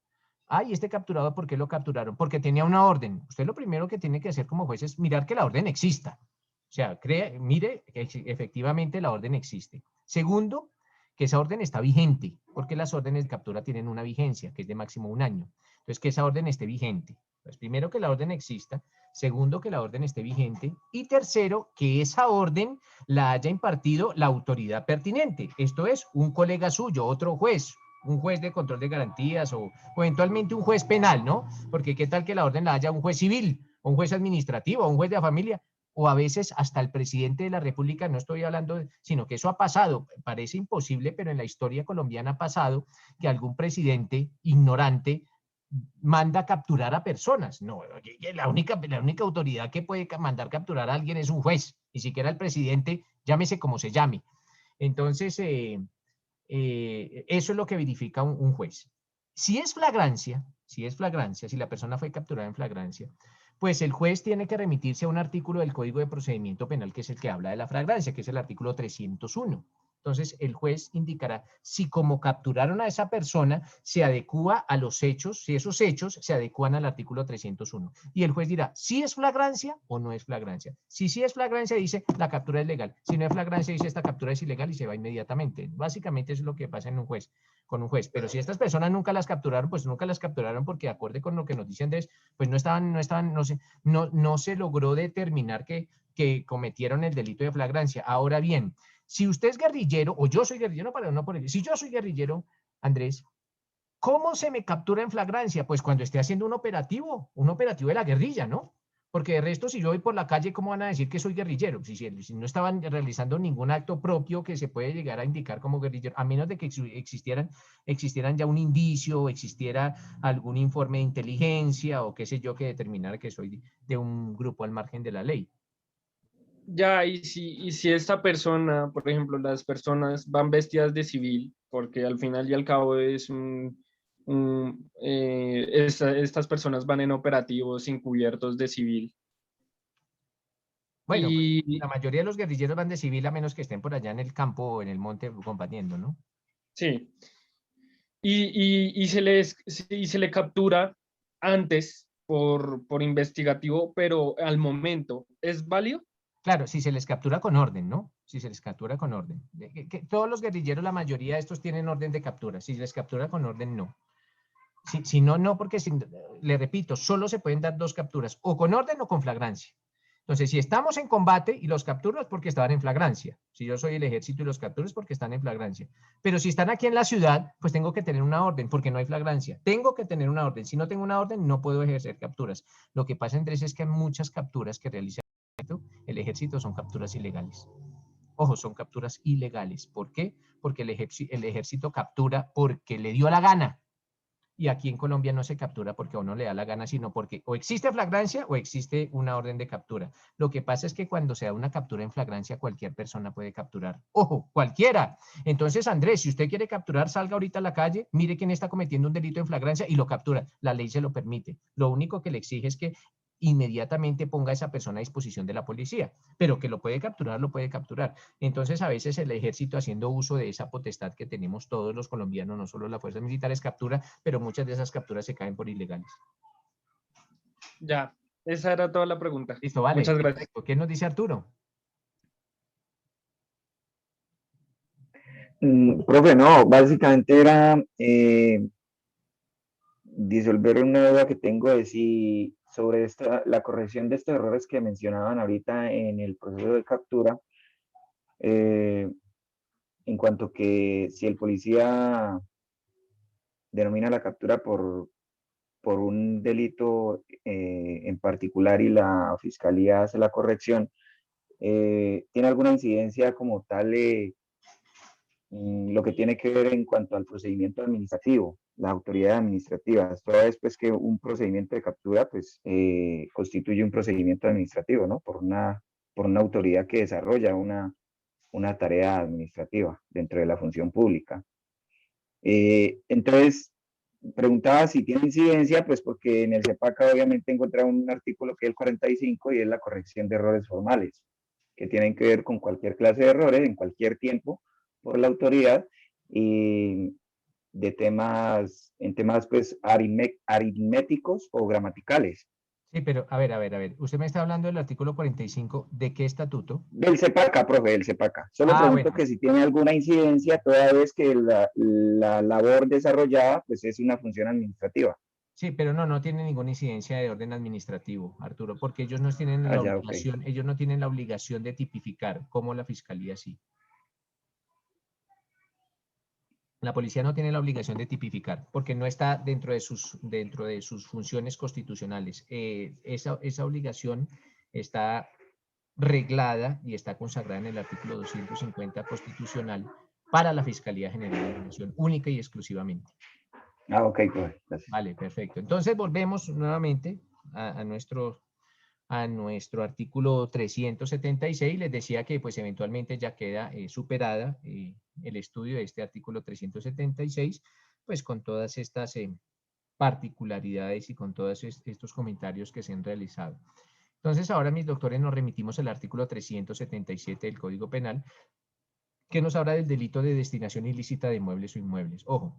Ay, este capturado, ¿por qué lo capturaron? Porque tenía una orden. Usted lo primero que tiene que hacer como juez es mirar que la orden exista. O sea, mire que efectivamente la orden existe. Segundo, que esa orden está vigente, porque las órdenes de captura tienen una vigencia, que es de máximo 1 año. Entonces, que esa orden esté vigente. Pues primero, que la orden exista. Segundo, que la orden esté vigente. Y tercero, que esa orden la haya impartido la autoridad pertinente. Esto es, un colega suyo, otro juez, un juez de control de garantías o eventualmente un juez penal, ¿no? Porque qué tal que la orden la haya un juez civil, o un juez administrativo, o un juez de la familia, o a veces hasta el presidente de la República, no estoy hablando, sino que eso ha pasado, parece imposible, pero en la historia colombiana ha pasado que algún presidente ignorante manda capturar a personas. No, la única autoridad que puede mandar capturar a alguien es un juez, ni siquiera el presidente, llámese como se llame. Entonces, eso es lo que verifica un juez. Si es flagrancia, si la persona fue capturada en flagrancia, pues el juez tiene que remitirse a un artículo del Código de Procedimiento Penal, que es el que habla de la flagrancia, que es el artículo 301. Entonces, el juez indicará si como capturaron a esa persona se adecúa a los hechos, si esos hechos se adecúan al artículo 301. Y el juez dirá si es flagrancia o no es flagrancia. Si sí es flagrancia, dice la captura es legal. Si no es flagrancia, dice esta captura es ilegal y se va inmediatamente. Básicamente eso es lo que pasa en un juez, con un juez. Pero si estas personas nunca las capturaron, pues nunca las capturaron porque, de acuerdo con lo que nos dice Andrés, pues no se logró determinar que cometieron el delito de flagrancia. Ahora bien, si usted es guerrillero, o yo soy guerrillero, para no por si yo soy guerrillero, Andrés, ¿cómo se me captura en flagrancia? Pues cuando esté haciendo un operativo de la guerrilla, ¿no? Porque de resto, si yo voy por la calle, ¿cómo van a decir que soy guerrillero? Si no estaban realizando ningún acto propio que se puede llegar a indicar como guerrillero, a menos de que existieran ya un indicio, o existiera algún informe de inteligencia, o qué sé yo, que determinara que soy de un grupo al margen de la ley. Ya, y si esta persona, por ejemplo, las personas van vestidas de civil, porque al final y al cabo es estas personas van en operativos encubiertos de civil. Bueno, pues, Y la mayoría de los guerrilleros van de civil a menos que estén por allá en el campo o en el monte combatiendo, ¿no? sí, y se le captura antes por investigativo, pero al momento, ¿es válido? Claro, si se les captura con orden, ¿no? Si se les captura con orden. Todos los guerrilleros, la mayoría de estos tienen orden de captura. Si se les captura con orden, no. Si no, no, porque le repito, solo se pueden dar 2 capturas, o con orden o con flagrancia. Entonces, si estamos en combate y los capturo es porque estaban en flagrancia. Si yo soy el ejército y los capturo es porque están en flagrancia. Pero si están aquí en la ciudad, pues tengo que tener una orden porque no hay flagrancia. Tengo que tener una orden. Si no tengo una orden, no puedo ejercer capturas. Lo que pasa, Andrés, es que hay muchas capturas que realiza el ejército son capturas ilegales. Ojo, son capturas ilegales. ¿Por qué? Porque el ejército captura porque le dio la gana. Y aquí en Colombia no se captura porque a uno le da la gana, sino porque o existe flagrancia o existe una orden de captura. Lo que pasa es que cuando se da una captura en flagrancia, cualquier persona puede capturar. ¡Ojo! ¡Cualquiera! Entonces, Andrés, si usted quiere capturar, salga ahorita a la calle, mire quién está cometiendo un delito en flagrancia y lo captura. La ley se lo permite. Lo único que le exige es que inmediatamente ponga a esa persona a disposición de la policía, pero que lo puede capturar, lo puede capturar. Entonces, a veces el ejército, haciendo uso de esa potestad que tenemos todos los colombianos, no solo las fuerzas militares, captura, pero muchas de esas capturas se caen por ilegales. Ya, esa era toda la pregunta. Listo, vale. Muchas gracias. Perfecto. ¿Qué nos dice Arturo? Profe, no, básicamente era disolver una duda que tengo de si sobre la corrección de estos errores que mencionaban ahorita en el proceso de captura, eh, en cuanto que si el policía denomina la captura por un delito en particular y la fiscalía hace la corrección, ¿tiene alguna incidencia como tal lo que tiene que ver en cuanto al procedimiento administrativo, la autoridad administrativa? Toda vez pues que un procedimiento de captura pues constituye un procedimiento administrativo, ¿no? Por una autoridad que desarrolla una tarea administrativa dentro de la función pública. Entonces, preguntaba si tiene incidencia, pues porque en el CEPACA obviamente encontré un artículo que es el 45 y es la corrección de errores formales, que tienen que ver con cualquier clase de errores en cualquier tiempo por la autoridad y de en temas pues aritméticos o gramaticales. Sí, pero a ver. Usted me está hablando del artículo 45, ¿de qué estatuto? Del CEPACA, profe, del CEPACA. Solo pregunto Bueno. que si tiene alguna incidencia toda vez que la labor desarrollada pues es una función administrativa. Sí, pero no tiene ninguna incidencia de orden administrativo, Arturo, porque ellos no tienen la Ya, ok. obligación, ellos no tienen la obligación de tipificar, como la fiscalía sí. La policía no tiene la obligación de tipificar, porque no está dentro de sus funciones constitucionales. Esa obligación está reglada y está consagrada en el artículo 250 constitucional para la Fiscalía General de la Nación, única y exclusivamente. Ok, profe. Gracias. Vale, perfecto. Entonces volvemos nuevamente a nuestro artículo 376. Les decía que pues eventualmente ya queda superada el estudio de este artículo 376, pues con todas estas particularidades y con todos estos comentarios que se han realizado. Entonces ahora, mis doctores, nos remitimos al artículo 377 del Código Penal, que nos habla del delito de destinación ilícita de muebles o inmuebles. Ojo,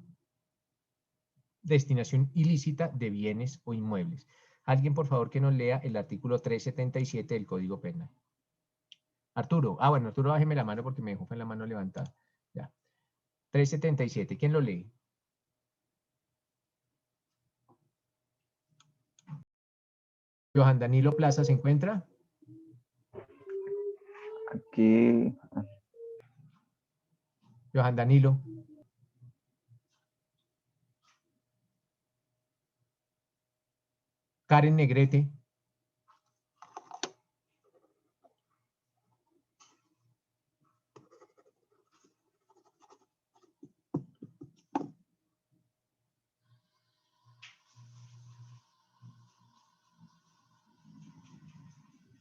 destinación ilícita de bienes o inmuebles. Alguien, por favor, que nos lea el artículo 377 del Código Penal. Arturo. Bueno, Arturo, bájeme la mano porque me dejó con la mano levantada. Ya. 377. ¿Quién lo lee? Johan Danilo Plaza, ¿se encuentra? Aquí. Johan Danilo. Karen Negrete.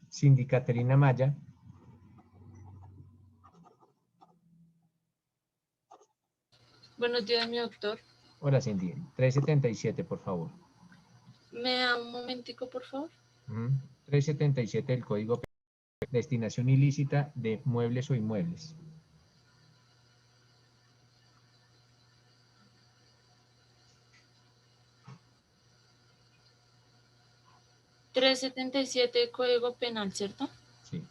Cindy Caterina Maya. Buenos días, mi doctor. Hola, Cindy. 377, por favor. ¿Me da un momentico, por favor? 377 del Código Penal. Destinación ilícita de muebles o inmuebles. ¿377 Código Penal, cierto? Sí.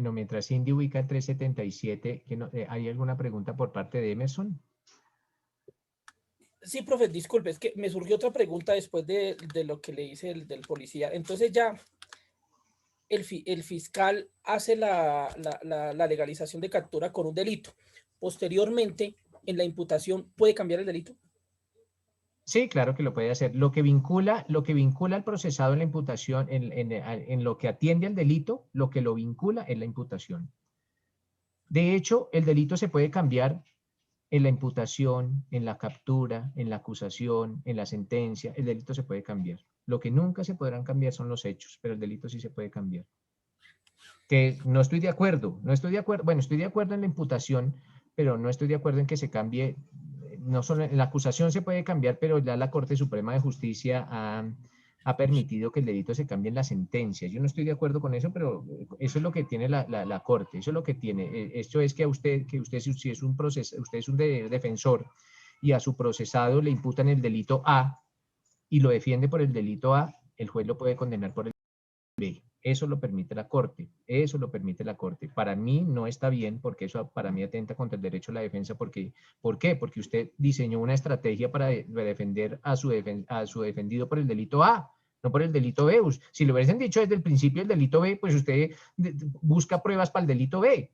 Bueno, mientras Cindy ubica el 377, ¿hay alguna pregunta por parte de Emerson? Sí, profe, disculpe, es que me surgió otra pregunta después de lo que le hice del policía. Entonces ya el fiscal hace la legalización de captura con un delito. Posteriormente, en la imputación, ¿puede cambiar el delito? Sí, claro que lo puede hacer. Lo que vincula al procesado en la imputación, en lo que atiende al delito, lo que lo vincula es la imputación. De hecho, el delito se puede cambiar en la imputación, en la captura, en la acusación, en la sentencia. El delito se puede cambiar. Lo que nunca se podrán cambiar son los hechos, pero el delito sí se puede cambiar. Que no estoy de acuerdo, bueno, estoy de acuerdo en la imputación, pero no estoy de acuerdo en que se cambie. No solo en la acusación se puede cambiar, pero ya la Corte Suprema de Justicia ha permitido que el delito se cambie en la sentencia. Yo no estoy de acuerdo con eso, pero eso es lo que tiene la Corte, eso es lo que tiene. Esto es que usted si es un usted es un defensor y a su procesado le imputan el delito A y lo defiende por el delito A, el juez lo puede condenar por el B. Eso lo permite la Corte, eso lo permite la Corte. Para mí no está bien, porque eso para mí atenta contra el derecho a la defensa. ¿Por qué? Porque usted diseñó una estrategia para defender a su defendido por el delito A, no por el delito B. Si lo hubiesen dicho desde el principio el delito B, pues usted busca pruebas para el delito B.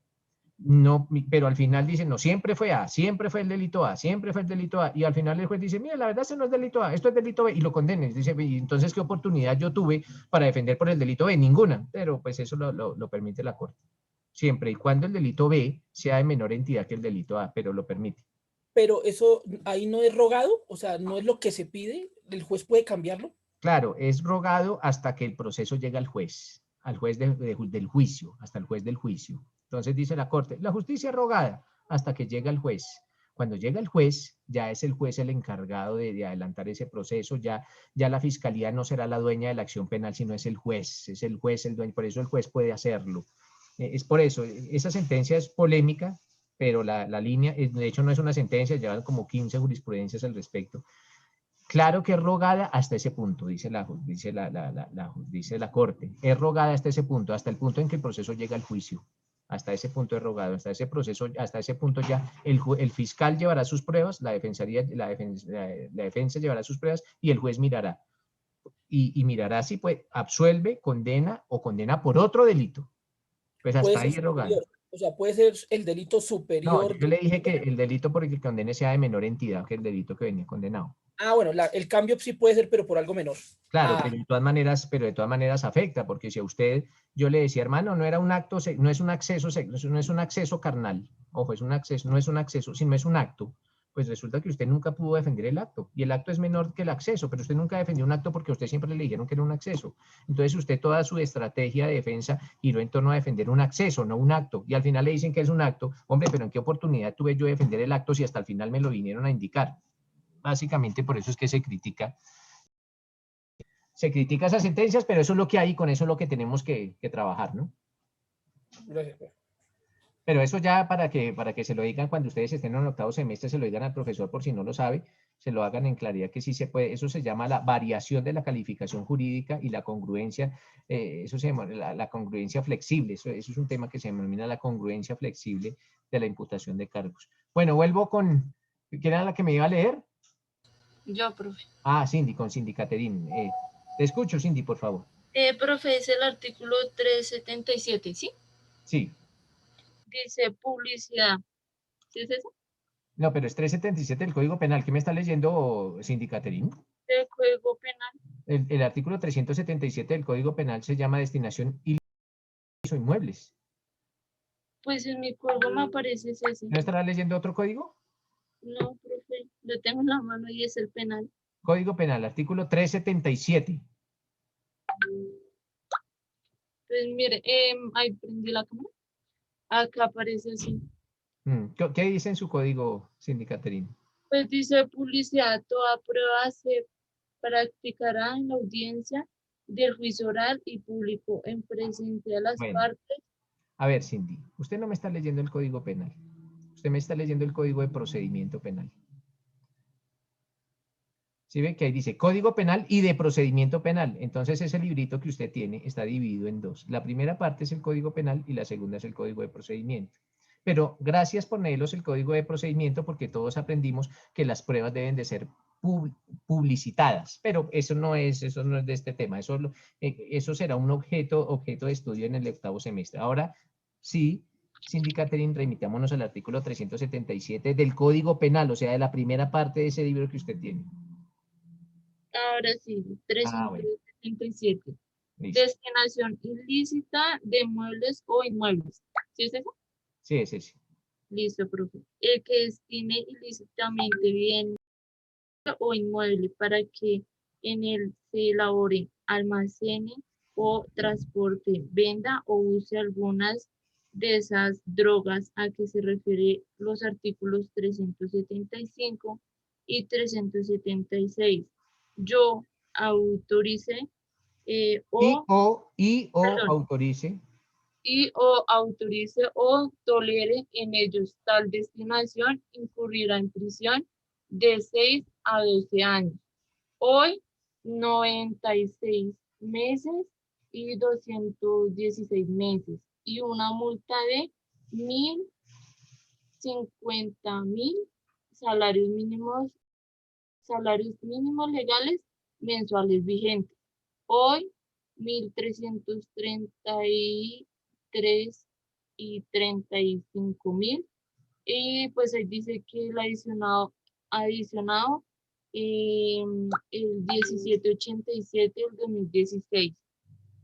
No, pero al final dicen, no, siempre fue A, siempre fue el delito A, siempre fue el delito A, y al final el juez dice, mira, la verdad eso no es delito A, esto es delito B, y lo condenen. Dice, y entonces, ¿qué oportunidad yo tuve para defender por el delito B? Ninguna, pero pues eso lo permite la Corte. Siempre y cuando el delito B sea de menor entidad que el delito A, pero lo permite. Pero eso ahí no es rogado, o sea, no es lo que se pide, ¿el juez puede cambiarlo? Claro, es rogado hasta que el proceso llega al juez del juicio, hasta el juez del juicio. Entonces dice la Corte, la justicia es rogada hasta que llega el juez. Cuando llega el juez, ya es el juez el encargado de adelantar ese proceso, ya la fiscalía no será la dueña de la acción penal, sino es el juez el dueño, por eso el juez puede hacerlo. Es por eso, esa sentencia es polémica, pero la línea, de hecho no es una sentencia, llevan como 15 jurisprudencias al respecto. Claro que es rogada hasta ese punto, dice la Corte. Es rogada hasta ese punto, hasta el punto en que el proceso llega al juicio. Hasta ese punto es rogado, hasta ese proceso, hasta ese punto ya el fiscal llevará sus pruebas, la defensa llevará sus pruebas y el juez mirará. Y mirará si pues absuelve, condena o condena por otro delito. Pues hasta ahí es rogado. O sea, puede ser el delito No, superior. yo le dije que el delito por el que condene sea de menor entidad que el delito que venía condenado. Ah, bueno, el cambio sí puede ser, pero por algo menor. Claro, pero de todas maneras afecta, porque si a usted, yo le decía, hermano, no era un acto, no es un acceso carnal, ojo, no es un acceso, sino es un acto, pues resulta que usted nunca pudo defender el acto, y el acto es menor que el acceso, pero usted nunca defendió un acto porque a usted siempre le dijeron que era un acceso. Entonces usted toda su estrategia de defensa giró en torno a defender un acceso, no un acto, y al final le dicen que es un acto. Hombre, pero ¿en qué oportunidad tuve yo de defender el acto si hasta el final me lo vinieron a indicar? Básicamente por eso es que se critica esas sentencias, pero eso es lo que hay y con eso es lo que tenemos que trabajar, ¿no? Gracias. Pero eso ya para que se lo digan cuando ustedes estén en el octavo semestre, se lo digan al profesor por si no lo sabe, se lo hagan en claridad que sí se puede. Eso se llama la variación de la calificación jurídica y la congruencia, eso se llama la congruencia flexible, eso es un tema que se denomina la congruencia flexible de la imputación de cargos. Bueno, vuelvo con, ¿quién era la que me iba a leer? Yo, profe. Ah, Cindy, con Cindy Caterín. Te escucho, Cindy, por favor. Profe, es el artículo 377, ¿sí? Sí. Dice publicidad. ¿Sí es eso? No, pero es 377 del Código Penal. ¿Qué me está leyendo, Cindy Caterín? Del Código Penal. El artículo 377 del Código Penal se llama destinación ilícita de inmuebles. Pues en mi código me aparece ese. ¿No estará leyendo otro código? No, profe, lo tengo en la mano y es el penal. Código Penal, artículo 377. Pues mire, ahí prendí la cámara. Acá aparece así. ¿Qué dice en su código, Cindy Caterín? Pues dice publicidad, toda prueba se practicará en la audiencia del juicio oral y público en presencia de las partes. A ver, Cindy, usted no me está leyendo el Código Penal. Usted me está leyendo el Código de Procedimiento Penal. ¿Sí ve que ahí dice Código Penal y de Procedimiento Penal? Entonces ese librito que usted tiene está dividido en dos. La primera parte es el Código Penal y la segunda es el Código de Procedimiento. Pero gracias por ponerlos el Código de Procedimiento porque todos aprendimos que las pruebas deben de ser publicitadas, pero eso no es de este tema, eso será un objeto de estudio en el 8º semestre. Ahora sí, Cindy Catherine, remitámonos al artículo 377 del Código Penal, o sea, de la primera parte de ese libro que usted tiene. Ahora sí, Bueno, 377. listo. Destinación ilícita de muebles o inmuebles. ¿Sí es eso? Sí, es ese. Listo, profe. El que destine ilícitamente bien o inmueble para que en él se elabore, almacene o transporte, venda o use algunas de esas drogas a que se refiere los artículos 375 y 376. Yo autorice perdón, autorice. o autorice o tolere en ellos tal destinación, incurrirá en prisión de 6 a 12 años. Hoy, 96 meses y 216 meses y una multa de 1.050.000 salarios mínimos legales mensuales vigentes. Hoy, 1.333 y 35.000. Y pues ahí dice que el adicionado el 1787 del 2016.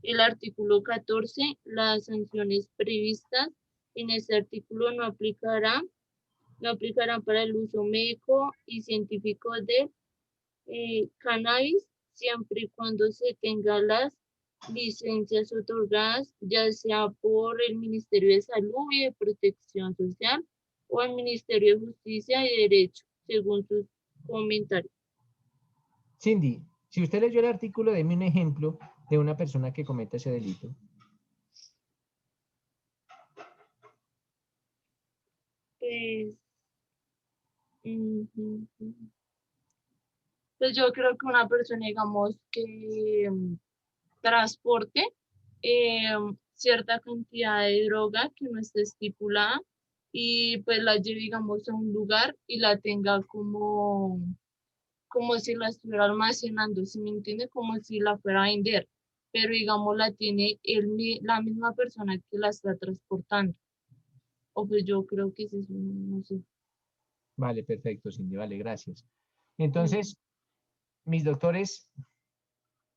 El artículo 14, las sanciones previstas en este artículo no aplicarán para el uso médico y científico de cannabis, siempre y cuando se tengan las licencias otorgadas, ya sea por el Ministerio de Salud y de Protección Social o el Ministerio de Justicia y Derecho, según sus comentarios. Cindy, si usted leyó el artículo, deme un ejemplo de una persona que cometa ese delito. Pues yo creo que una persona, digamos, que transporte cierta cantidad de droga que no esté estipulada y pues la lleve, digamos, a un lugar y la tenga como si la estuviera almacenando, ¿sí me entiende? Como si la fuera a vender, pero digamos la tiene la misma persona que la está transportando. O pues yo creo que es eso, no sé. Vale, perfecto, Cindy, vale, gracias. Entonces, mis doctores,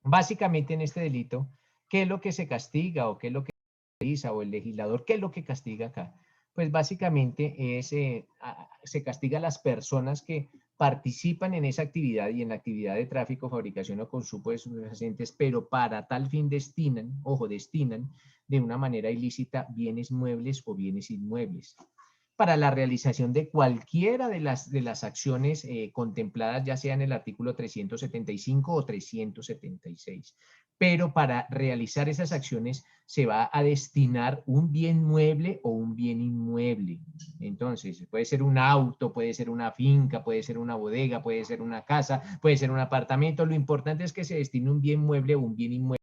básicamente en este delito, ¿qué es lo que se castiga o qué es lo que se realiza o el legislador, qué es lo que castiga acá? Pues básicamente se castiga a las personas que participan en esa actividad y en la actividad de tráfico, fabricación o consumo de estupefacientes, pero para tal fin destinan de una manera ilícita bienes muebles o bienes inmuebles para la realización de cualquiera de las acciones contempladas, ya sea en el artículo 375 o 376. Pero para realizar esas acciones se va a destinar un bien mueble o un bien inmueble. Entonces, puede ser un auto, puede ser una finca, puede ser una bodega, puede ser una casa, puede ser un apartamento. Lo importante es que se destine un bien mueble o un bien inmueble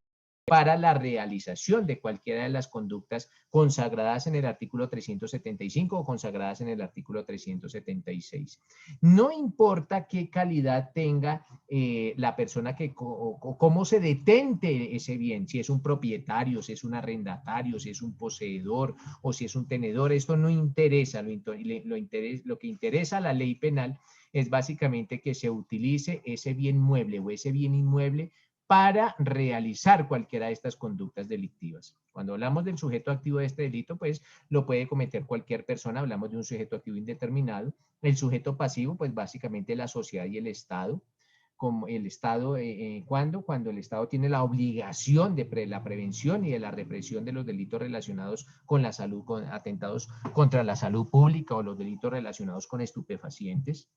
para la realización de cualquiera de las conductas consagradas en el artículo 375 o consagradas en el artículo 376. No importa qué calidad tenga la persona o cómo se detente ese bien, si es un propietario, si es un arrendatario, si es un poseedor o si es un tenedor, esto no interesa. Lo que interesa a la ley penal es básicamente que se utilice ese bien mueble o ese bien inmueble para realizar cualquiera de estas conductas delictivas. Cuando hablamos del sujeto activo de este delito, pues lo puede cometer cualquier persona, hablamos de un sujeto activo indeterminado. El sujeto pasivo, pues básicamente la sociedad y el Estado. Como el Estado, cuando el Estado tiene la obligación de la prevención y de la represión de los delitos relacionados con la salud, con atentados contra la salud pública o los delitos relacionados con estupefacientes.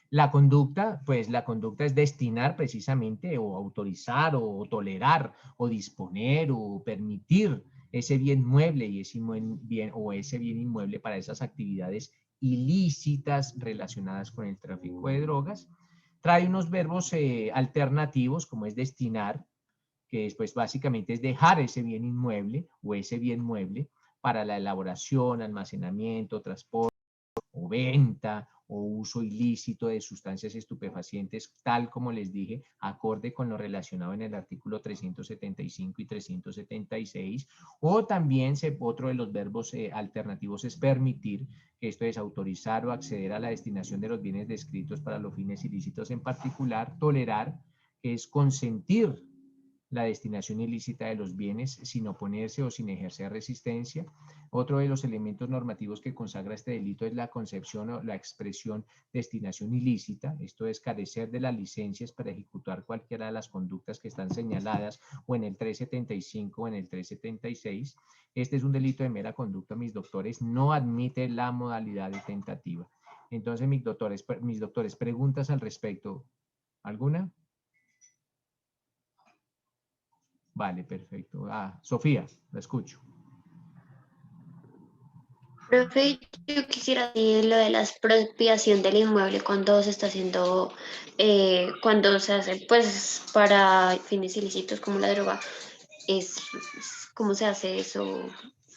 La conducta, pues la conducta es destinar precisamente o autorizar o tolerar o disponer o permitir ese bien mueble y ese bien inmueble para esas actividades ilícitas relacionadas con el tráfico de drogas. trae unos verbos alternativos, como es destinar, que después básicamente es dejar ese bien inmueble o ese bien mueble para la elaboración, almacenamiento, transporte o venta o uso ilícito de sustancias estupefacientes, tal como les dije, acorde con lo relacionado en el artículo 375 y 376, o también otro de los verbos alternativos es permitir, que esto es autorizar o acceder a la destinación de los bienes descritos para los fines ilícitos en particular, tolerar, que es consentir la destinación ilícita de los bienes sin oponerse o sin ejercer resistencia. Otro de los elementos normativos que consagra este delito es la concepción o la expresión destinación ilícita. Esto es carecer de las licencias para ejecutar cualquiera de las conductas que están señaladas o en el 375 o en el 376. Este es un delito de mera conducta, mis doctores, no admite la modalidad de tentativa. Entonces, mis doctores, preguntas al respecto. ¿Alguna? Vale, perfecto. Sofía, la escucho. Profe, yo quisiera decir lo de la expropiación del inmueble cuando se está haciendo, cuando se hace pues para fines ilícitos como la droga, ¿cómo se hace eso?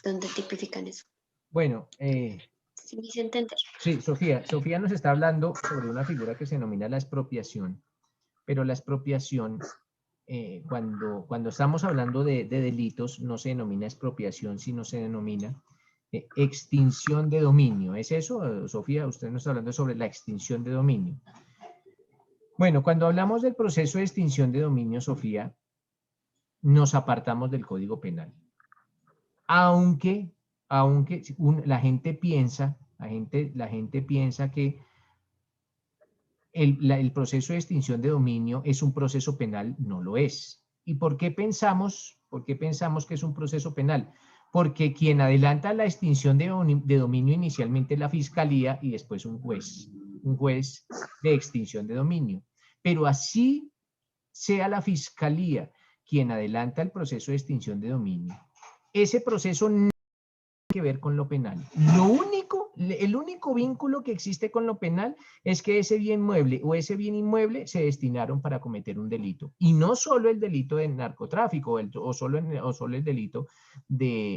¿Dónde tipifican eso? Bueno, ¿Sí me hice entender? sí, Sofía nos está hablando sobre una figura que se denomina la expropiación, pero la expropiación, cuando estamos hablando de delitos, no se denomina expropiación, sino se denomina extinción de dominio. ¿Es eso, Sofía? Usted nos está hablando sobre la extinción de dominio. Bueno, cuando hablamos del proceso de extinción de dominio, Sofía, nos apartamos del Código Penal. Aunque la gente piensa que el proceso de extinción de dominio es un proceso penal, no lo es. ¿Y por qué pensamos que es un proceso penal? Porque quien adelanta la extinción de dominio inicialmente es la fiscalía y después un juez de extinción de dominio. Pero así sea la fiscalía quien adelanta el proceso de extinción de dominio, ese proceso no tiene que ver con lo penal. El único vínculo que existe con lo penal es que ese bien mueble o ese bien inmueble se destinaron para cometer un delito. Y no solo el delito de narcotráfico o solo el delito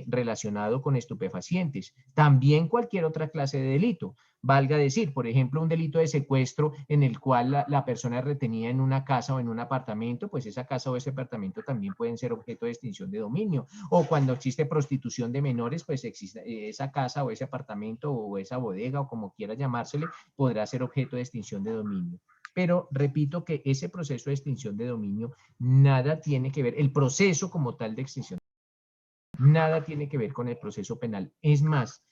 relacionado con estupefacientes, también cualquier otra clase de delito. Valga decir, por ejemplo, un delito de secuestro en el cual la persona es retenida en una casa o en un apartamento, pues esa casa o ese apartamento también pueden ser objeto de extinción de dominio. O cuando existe prostitución de menores, pues existe esa casa o ese apartamento o esa bodega o como quiera llamársele, podrá ser objeto de extinción de dominio. Pero repito que ese proceso de extinción de dominio nada tiene que ver, el proceso como tal de extinción, nada tiene que ver con el proceso penal. Es más,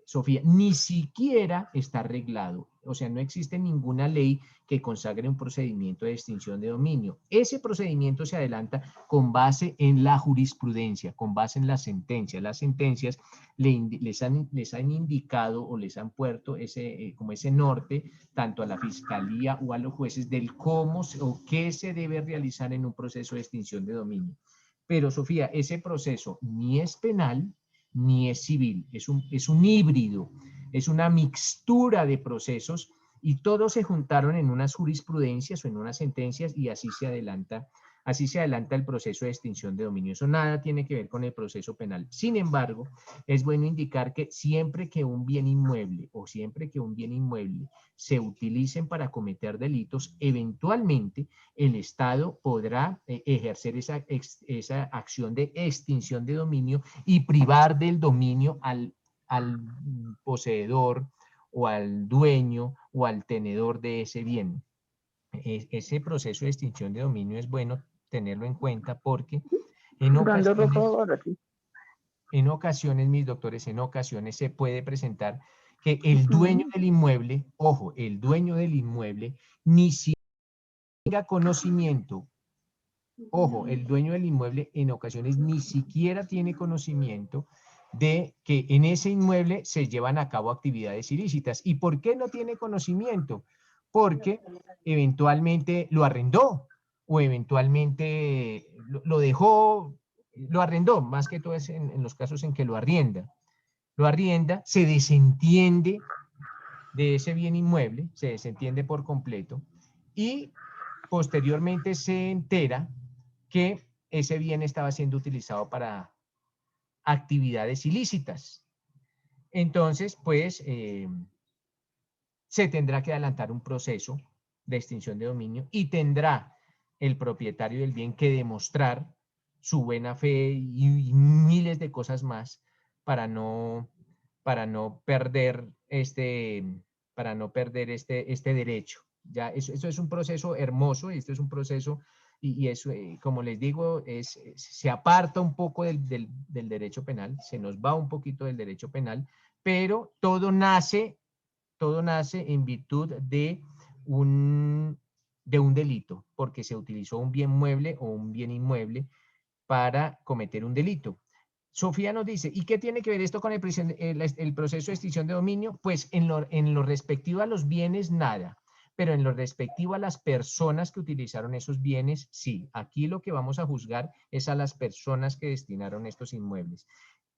Sofía, ni siquiera está arreglado. O sea, no existe ninguna ley que consagre un procedimiento de extinción de dominio. Ese procedimiento se adelanta con base en la jurisprudencia, con base en las sentencias. Las sentencias les han indicado o les han puesto como ese norte, tanto a la fiscalía o a los jueces, del cómo o qué se debe realizar en un proceso de extinción de dominio. Pero, Sofía, ese proceso ni es penal, ni es civil, es un híbrido, es una mixtura de procesos y todos se juntaron en unas jurisprudencias o en unas sentencias y así se adelanta el proceso de extinción de dominio. Eso nada tiene que ver con el proceso penal. Sin embargo, es bueno indicar que siempre que un bien inmueble se utilicen para cometer delitos, eventualmente el Estado podrá ejercer esa acción de extinción de dominio y privar del dominio al poseedor o al dueño o al tenedor de ese bien. Ese proceso de extinción de dominio es bueno tenerlo en cuenta porque en ocasiones, mis doctores, en ocasiones se puede presentar que el dueño del inmueble, ojo, el dueño del inmueble ni siquiera tenga conocimiento. Ojo, el dueño del inmueble en ocasiones ni siquiera tiene conocimiento de que en ese inmueble se llevan a cabo actividades ilícitas. ¿Y por qué no tiene conocimiento? Porque eventualmente lo arrendó o eventualmente lo dejó, lo arrendó, más que todo es en los casos en que lo arrienda, se desentiende de ese bien inmueble, se desentiende por completo y posteriormente se entera que ese bien estaba siendo utilizado para actividades ilícitas. Entonces, pues, se tendrá que adelantar un proceso de extinción de dominio y tendrá el propietario del bien que demostrar su buena fe y miles de cosas más para no perder este derecho. Ya, eso es un proceso hermoso, esto es un proceso, y eso, como les digo, se aparta un poco del derecho penal, se nos va un poquito del derecho penal, pero todo nace en virtud de un delito, porque se utilizó un bien mueble o un bien inmueble para cometer un delito. Sofía nos dice, ¿y qué tiene que ver esto con el proceso de extinción de dominio? Pues en lo respectivo a los bienes, nada. Pero en lo respectivo a las personas que utilizaron esos bienes, sí. Aquí lo que vamos a juzgar es a las personas que destinaron estos inmuebles.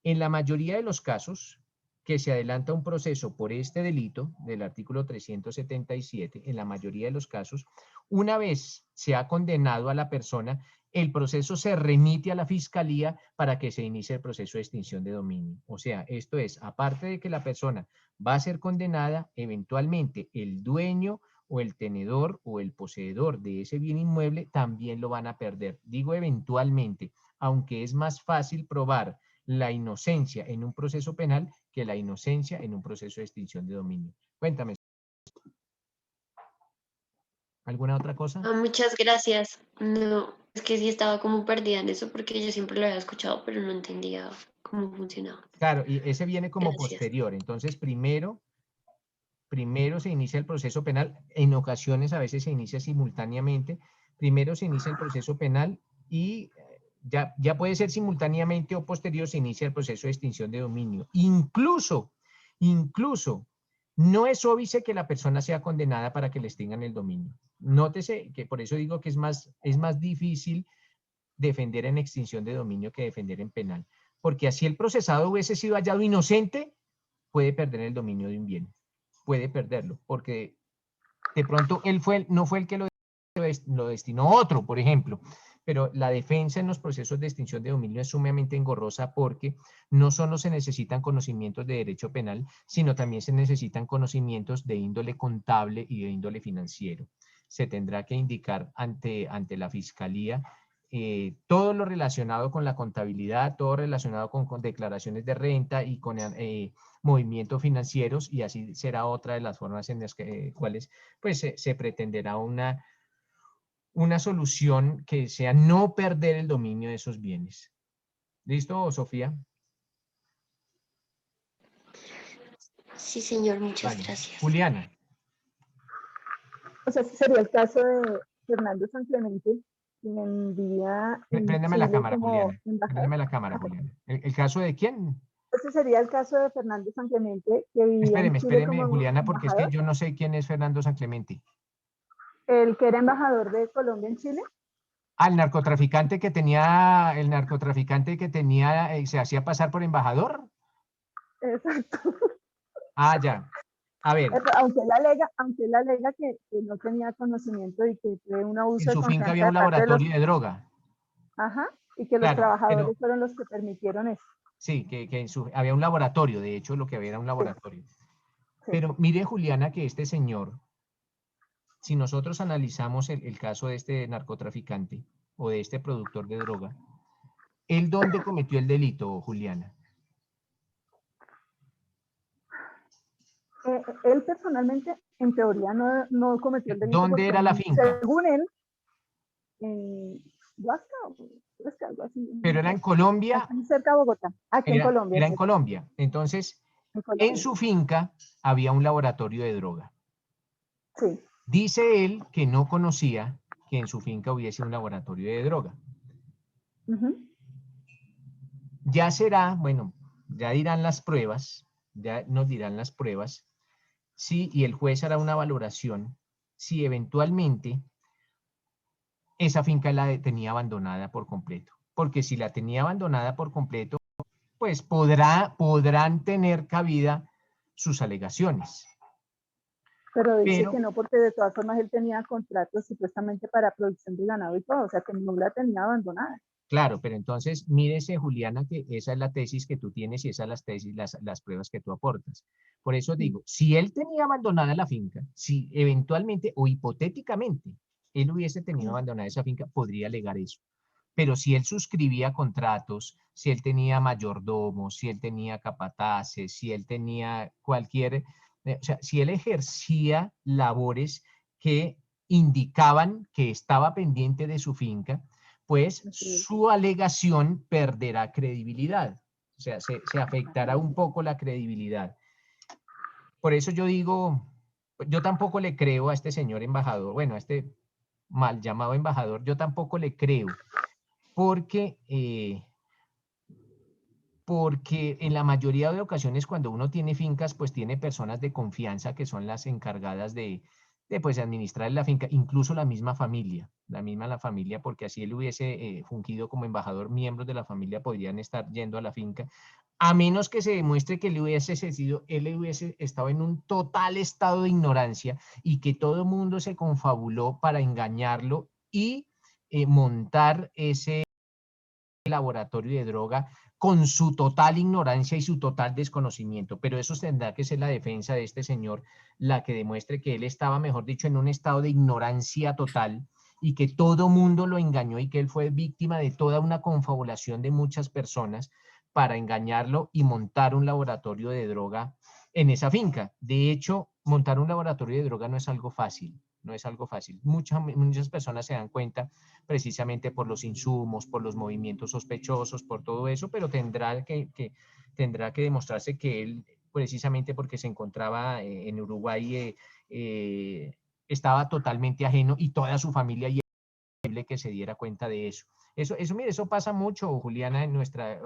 En la mayoría de los casos que se adelanta un proceso por este delito del artículo 377, en la mayoría de los casos, una vez se ha condenado a la persona, el proceso se remite a la fiscalía para que se inicie el proceso de extinción de dominio. O sea, esto es, aparte de que la persona va a ser condenada, eventualmente el dueño o el tenedor o el poseedor de ese bien inmueble también lo van a perder. Digo eventualmente, aunque es más fácil probar la inocencia en un proceso penal que la inocencia en un proceso de extinción de dominio. Cuéntame. ¿Alguna otra cosa? Muchas gracias. No, es que sí estaba como perdida en eso porque yo siempre lo había escuchado, pero no entendía cómo funcionaba. Claro, y ese viene como Gracias. posterior. Entonces, primero se inicia el proceso penal. En ocasiones, a veces se inicia simultáneamente. Primero se inicia el proceso penal y ya puede ser simultáneamente o posterior se inicia el proceso de extinción de dominio. Incluso, no es óbice que la persona sea condenada para que le extingan el dominio. Nótese que por eso digo que es más difícil defender en extinción de dominio que defender en penal. Porque así el procesado hubiese sido hallado inocente, puede perder el dominio de un bien. Puede perderlo, porque de pronto no fue el que lo destinó otro, por ejemplo. Pero la defensa en los procesos de extinción de dominio es sumamente engorrosa porque no solo se necesitan conocimientos de derecho penal, sino también se necesitan conocimientos de índole contable y de índole financiero. Se tendrá que indicar ante la fiscalía todo lo relacionado con la contabilidad, todo relacionado con declaraciones de renta y con movimientos financieros, y así será otra de las formas en las cuales pues, se pretenderá una solución que sea no perder el dominio de esos bienes. ¿Listo, Sofía? Sí, señor, muchas Vale. gracias. Juliana. O sea, ese sería el caso de Fernando San Clemente, quien vivía en Préndeme Chile la cámara, como Juliana. embajador. Préndeme la cámara, Juliana. ¿El caso de quién? Ese sería el caso de Fernando San Clemente, que vivía en Chile Espéreme, como Juliana, porque es que embajador. yo no sé quién es Fernando San Clemente. El que era embajador de Colombia en Chile. El narcotraficante que tenía, se hacía pasar por embajador. Exacto. Ah, ya. A ver. Aunque él alega que no tenía conocimiento y que fue un abuso En su de finca confianza había de un parte de laboratorio de droga. Ajá, y que los Claro, trabajadores fueron los que permitieron eso. Sí, que había un laboratorio, de hecho lo que había era un laboratorio. Sí. Pero mire, Juliana, que este señor, si nosotros analizamos el caso de este narcotraficante o de este productor de droga, ¿él dónde cometió el delito, Juliana? Él personalmente, en teoría, no cometió el delito. ¿Dónde era la finca? Según él, en Huasca, algo así. Pero era en Colombia. Cerca de Bogotá. Aquí en Colombia. Era en Colombia. Entonces, en su finca había un laboratorio de droga. Sí. Dice él que no conocía que en su finca hubiese un laboratorio de droga. Ya será, bueno, ya dirán las pruebas, ya nos dirán las pruebas, sí, y el juez hará una valoración si eventualmente esa finca la tenía abandonada por completo. Porque si la tenía abandonada por completo, pues podrán tener cabida sus alegaciones. Pero dice Pero, que no, porque de todas formas él tenía contratos supuestamente para producción de ganado y todo, o sea que no la tenía abandonada. claro, pero entonces mírese, Juliana, que esa es la tesis que tú tienes y esas son las tesis, las pruebas que tú aportas. Por eso digo, si él tenía abandonada la finca, si eventualmente o hipotéticamente él hubiese tenido abandonada esa finca, podría alegar eso. Pero si él suscribía contratos, si él tenía mayordomos, si él tenía capataces, si él tenía cualquier, o sea, si él ejercía labores que indicaban que estaba pendiente de su finca, pues su alegación perderá credibilidad. O sea, se afectará un poco la credibilidad. Por eso yo digo, yo tampoco le creo a este señor embajador, bueno, a este mal llamado embajador, yo tampoco le creo, porque, porque en la mayoría de ocasiones cuando uno tiene fincas, pues tiene personas de confianza que son las encargadas de pues administrar la finca, incluso la misma familia, la familia, porque así él hubiese fungido como embajador, miembros de la familia podrían estar yendo a la finca, a menos que se demuestre que él hubiese estado en un total estado de ignorancia y que todo el mundo se confabuló para engañarlo y montar ese laboratorio de droga con su total ignorancia y su total desconocimiento, pero eso tendrá que ser la defensa de este señor, la que demuestre que él estaba, mejor dicho, en un estado de ignorancia total y que todo mundo lo engañó y que él fue víctima de toda una confabulación de muchas personas para engañarlo y montar un laboratorio de droga en esa finca. De hecho, montar un laboratorio de droga no es algo fácil, no es algo fácil. Muchas personas se dan cuenta precisamente por los insumos, por los movimientos sospechosos, por todo eso, pero tendrá que demostrarse que él, precisamente porque se encontraba en Uruguay, estaba totalmente ajeno y toda su familia y que se diera cuenta de eso. Mire, eso pasa mucho, Juliana, en nuestra,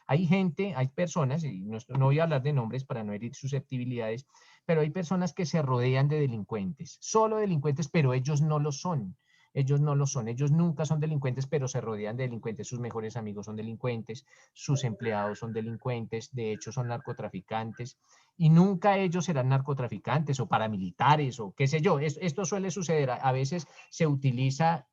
hay gente, hay personas, y no voy a hablar de nombres para no herir susceptibilidades, pero hay personas que se rodean de delincuentes, solo delincuentes, pero ellos no lo son. Ellos no lo son, ellos nunca son delincuentes, pero se rodean de delincuentes, sus mejores amigos son delincuentes, sus empleados son delincuentes, de hecho son narcotraficantes, y nunca ellos serán narcotraficantes o paramilitares o qué sé yo. Esto suele suceder, a veces se utiliza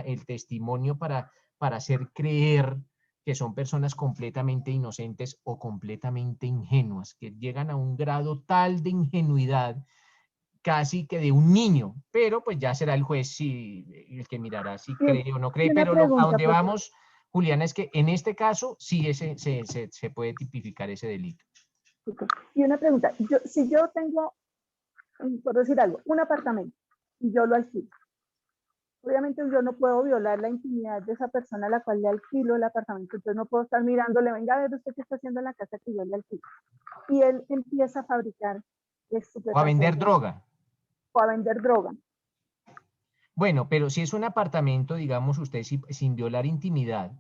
el testimonio para hacer creer que son personas completamente inocentes o completamente ingenuas, que llegan a un grado tal de ingenuidad casi que de un niño, pero pues ya será el juez el que mirará si cree o no cree, pero a donde vamos, Juliana, es que en este caso sí se puede tipificar ese delito. Y una pregunta, si yo tengo, por decir algo, un apartamento y yo lo alquilo, obviamente yo no puedo violar la intimidad de esa persona a la cual le alquilo el apartamento, entonces no puedo estar mirándole, venga a ver usted qué está haciendo en la casa que yo le alquilo. Y él empieza a fabricar o a vender droga. O a vender droga. Bueno, pero si es un apartamento, digamos, usted sin violar intimidad,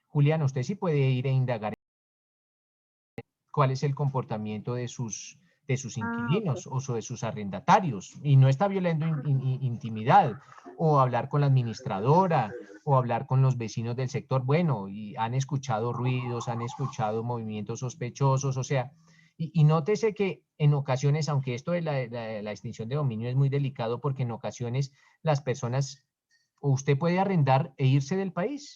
Juliana, usted sí puede ir a indagar cuál es el comportamiento de sus inquilinos o de sus arrendatarios y no está violando intimidad, o hablar con la administradora o hablar con los vecinos del sector, bueno, y han escuchado ruidos, han escuchado movimientos sospechosos, o sea, y nótese que en ocasiones, aunque esto de la extinción de dominio es muy delicado, porque en ocasiones las personas, o usted puede arrendar e irse del país.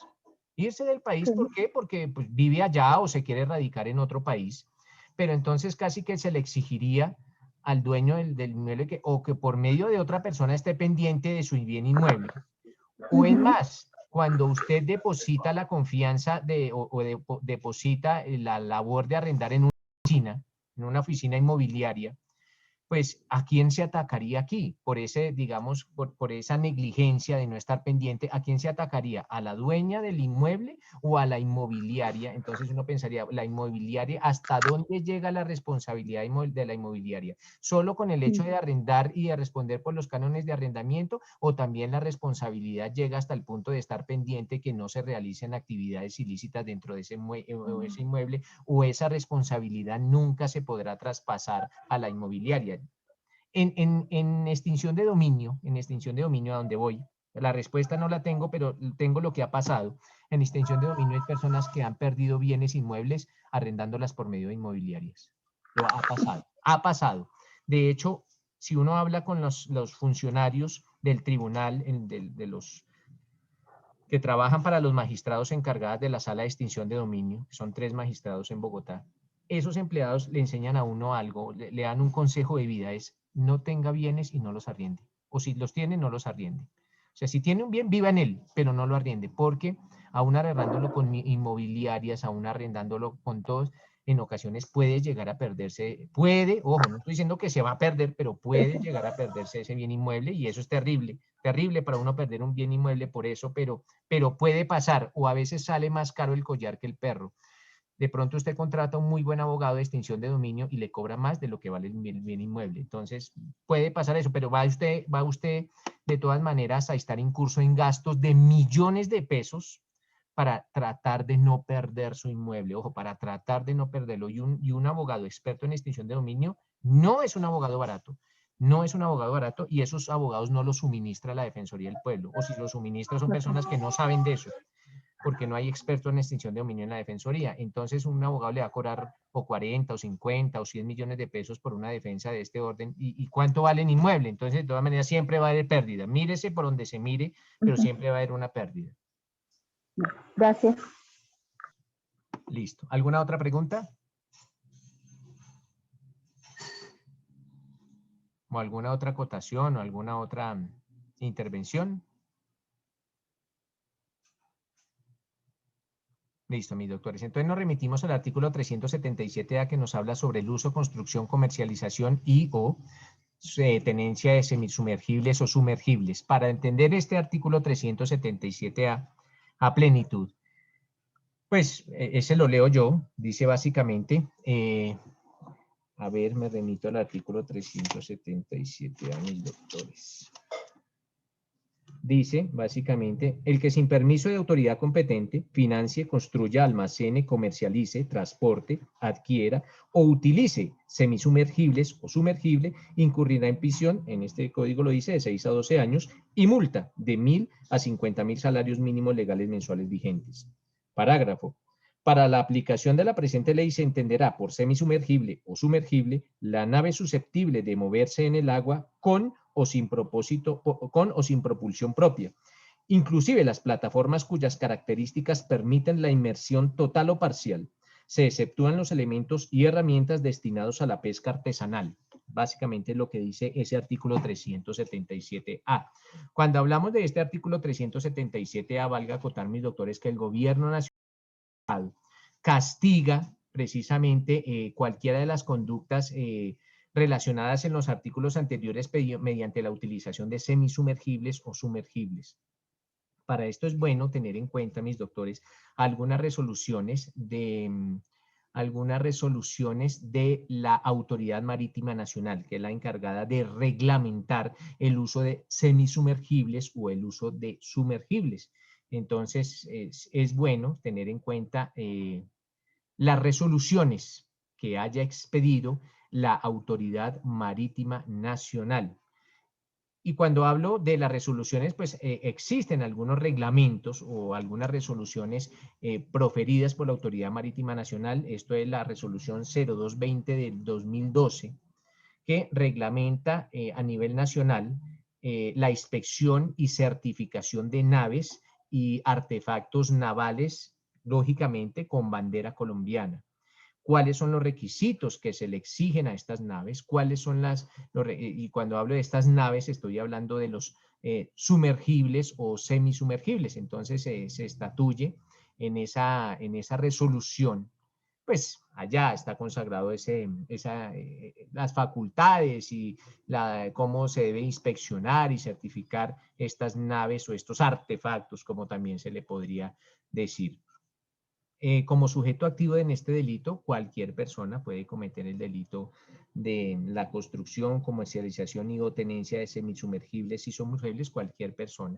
Irse del país, ¿por qué? Porque pues, vive allá o se quiere radicar en otro país, pero entonces casi que se le exigiría al dueño del inmueble o que por medio de otra persona esté pendiente de su bien inmueble. O es más, cuando usted deposita la confianza deposita la labor de arrendar en una oficina inmobiliaria, pues ¿a quién se atacaría aquí? Por ese, digamos, por esa negligencia de no estar pendiente, ¿a quién se atacaría? ¿A la dueña del inmueble o a la inmobiliaria? Entonces uno pensaría, la inmobiliaria, ¿hasta dónde llega la responsabilidad de la inmobiliaria? ¿Solo con el hecho de arrendar y de responder por los cánones de arrendamiento, o también la responsabilidad llega hasta el punto de estar pendiente que no se realicen actividades ilícitas dentro de ese inmueble, o esa responsabilidad nunca se podrá traspasar a la inmobiliaria? En extinción de dominio, a donde voy, la respuesta no la tengo, pero tengo lo que ha pasado. En extinción de dominio hay personas que han perdido bienes inmuebles arrendándolas por medio de inmobiliarias. Lo ha pasado, ha pasado. De hecho, si uno habla con los funcionarios del tribunal, de los que trabajan para los magistrados encargados de la sala de extinción de dominio, que son 3 magistrados en Bogotá, esos empleados le enseñan a uno algo, le dan un consejo de vida, es no tenga bienes y no los arriende. O si los tiene, no los arriende. O sea, si tiene un bien, viva en él, pero no lo arriende, porque aún arrendándolo con inmobiliarias, aún arrendándolo con todos, en ocasiones puede llegar a perderse, ojo, no estoy diciendo que se va a perder, pero puede llegar a perderse ese bien inmueble y eso es terrible, terrible para uno perder un bien inmueble por eso, pero puede pasar, o a veces sale más caro el collar que el perro. De pronto usted contrata un muy buen abogado de extinción de dominio y le cobra más de lo que vale el bien inmueble. Entonces, puede pasar eso, pero va usted de todas maneras a estar incurso en gastos de millones de pesos para tratar de no perder su inmueble. Ojo, para tratar de no perderlo. Y un abogado experto en extinción de dominio no es un abogado barato. No es un abogado barato y esos abogados no los suministra la Defensoría del Pueblo. O si los suministra son personas que no saben de eso, porque no hay experto en extinción de dominio en la Defensoría. Entonces un abogado le va a cobrar o 40 o 50 o 100 millones de pesos por una defensa de este orden. ¿Y cuánto vale el inmueble? Entonces, de todas maneras, siempre va a haber pérdida. Mírese por donde se mire, pero siempre va a haber una pérdida. Gracias. Listo. ¿Alguna otra pregunta? ¿O alguna otra acotación o alguna otra intervención? Listo, mis doctores. Entonces nos remitimos al artículo 377A que nos habla sobre el uso, construcción, comercialización y o tenencia de semisumergibles o sumergibles. Para entender este artículo 377A a plenitud, pues ese lo leo yo. Dice básicamente, a ver, me remito al artículo 377A, mis doctores. Dice, básicamente, el que sin permiso de autoridad competente financie, construya, almacene, comercialice, transporte, adquiera o utilice semisumergibles o sumergible, incurrirá en prisión, en este código lo dice, de 6 a 12 años y multa de 1.000 a 50.000 salarios mínimos legales mensuales vigentes. Parágrafo. Para la aplicación de la presente ley se entenderá por semisumergible o sumergible la nave susceptible de moverse en el agua con o sin propulsión propia, inclusive las plataformas cuyas características permiten la inmersión total o parcial. Se exceptúan los elementos y herramientas destinados a la pesca artesanal. Básicamente lo que dice ese artículo 377A. Cuando hablamos de este artículo 377A, valga acotar, mis doctores, que el gobierno nacional castiga precisamente cualquiera de las conductas relacionadas en los artículos anteriores mediante la utilización de semisumergibles o sumergibles. Para esto es bueno tener en cuenta, mis doctores, algunas resoluciones de la Autoridad Marítima Nacional, que es la encargada de reglamentar el uso de semisumergibles o el uso de sumergibles. Entonces, es bueno tener en cuenta las resoluciones que haya expedido la Autoridad Marítima Nacional. Y cuando hablo de las resoluciones, pues existen algunos reglamentos o algunas resoluciones proferidas por la Autoridad Marítima Nacional. Esto es la resolución 0220 del 2012, que reglamenta a nivel nacional la inspección y certificación de naves y artefactos navales, lógicamente con bandera colombiana. ¿Cuáles son los requisitos que se le exigen a estas naves? ¿Cuáles son y cuando hablo de estas naves estoy hablando de los sumergibles o semisumergibles? Entonces se estatuye en esa resolución. Pues allá está consagrado las facultades y cómo se debe inspeccionar y certificar estas naves o estos artefactos, como también se le podría decir. Como sujeto activo en este delito, cualquier persona puede cometer el delito de la construcción, comercialización y o tenencia de semisumergibles y sumergibles, cualquier persona.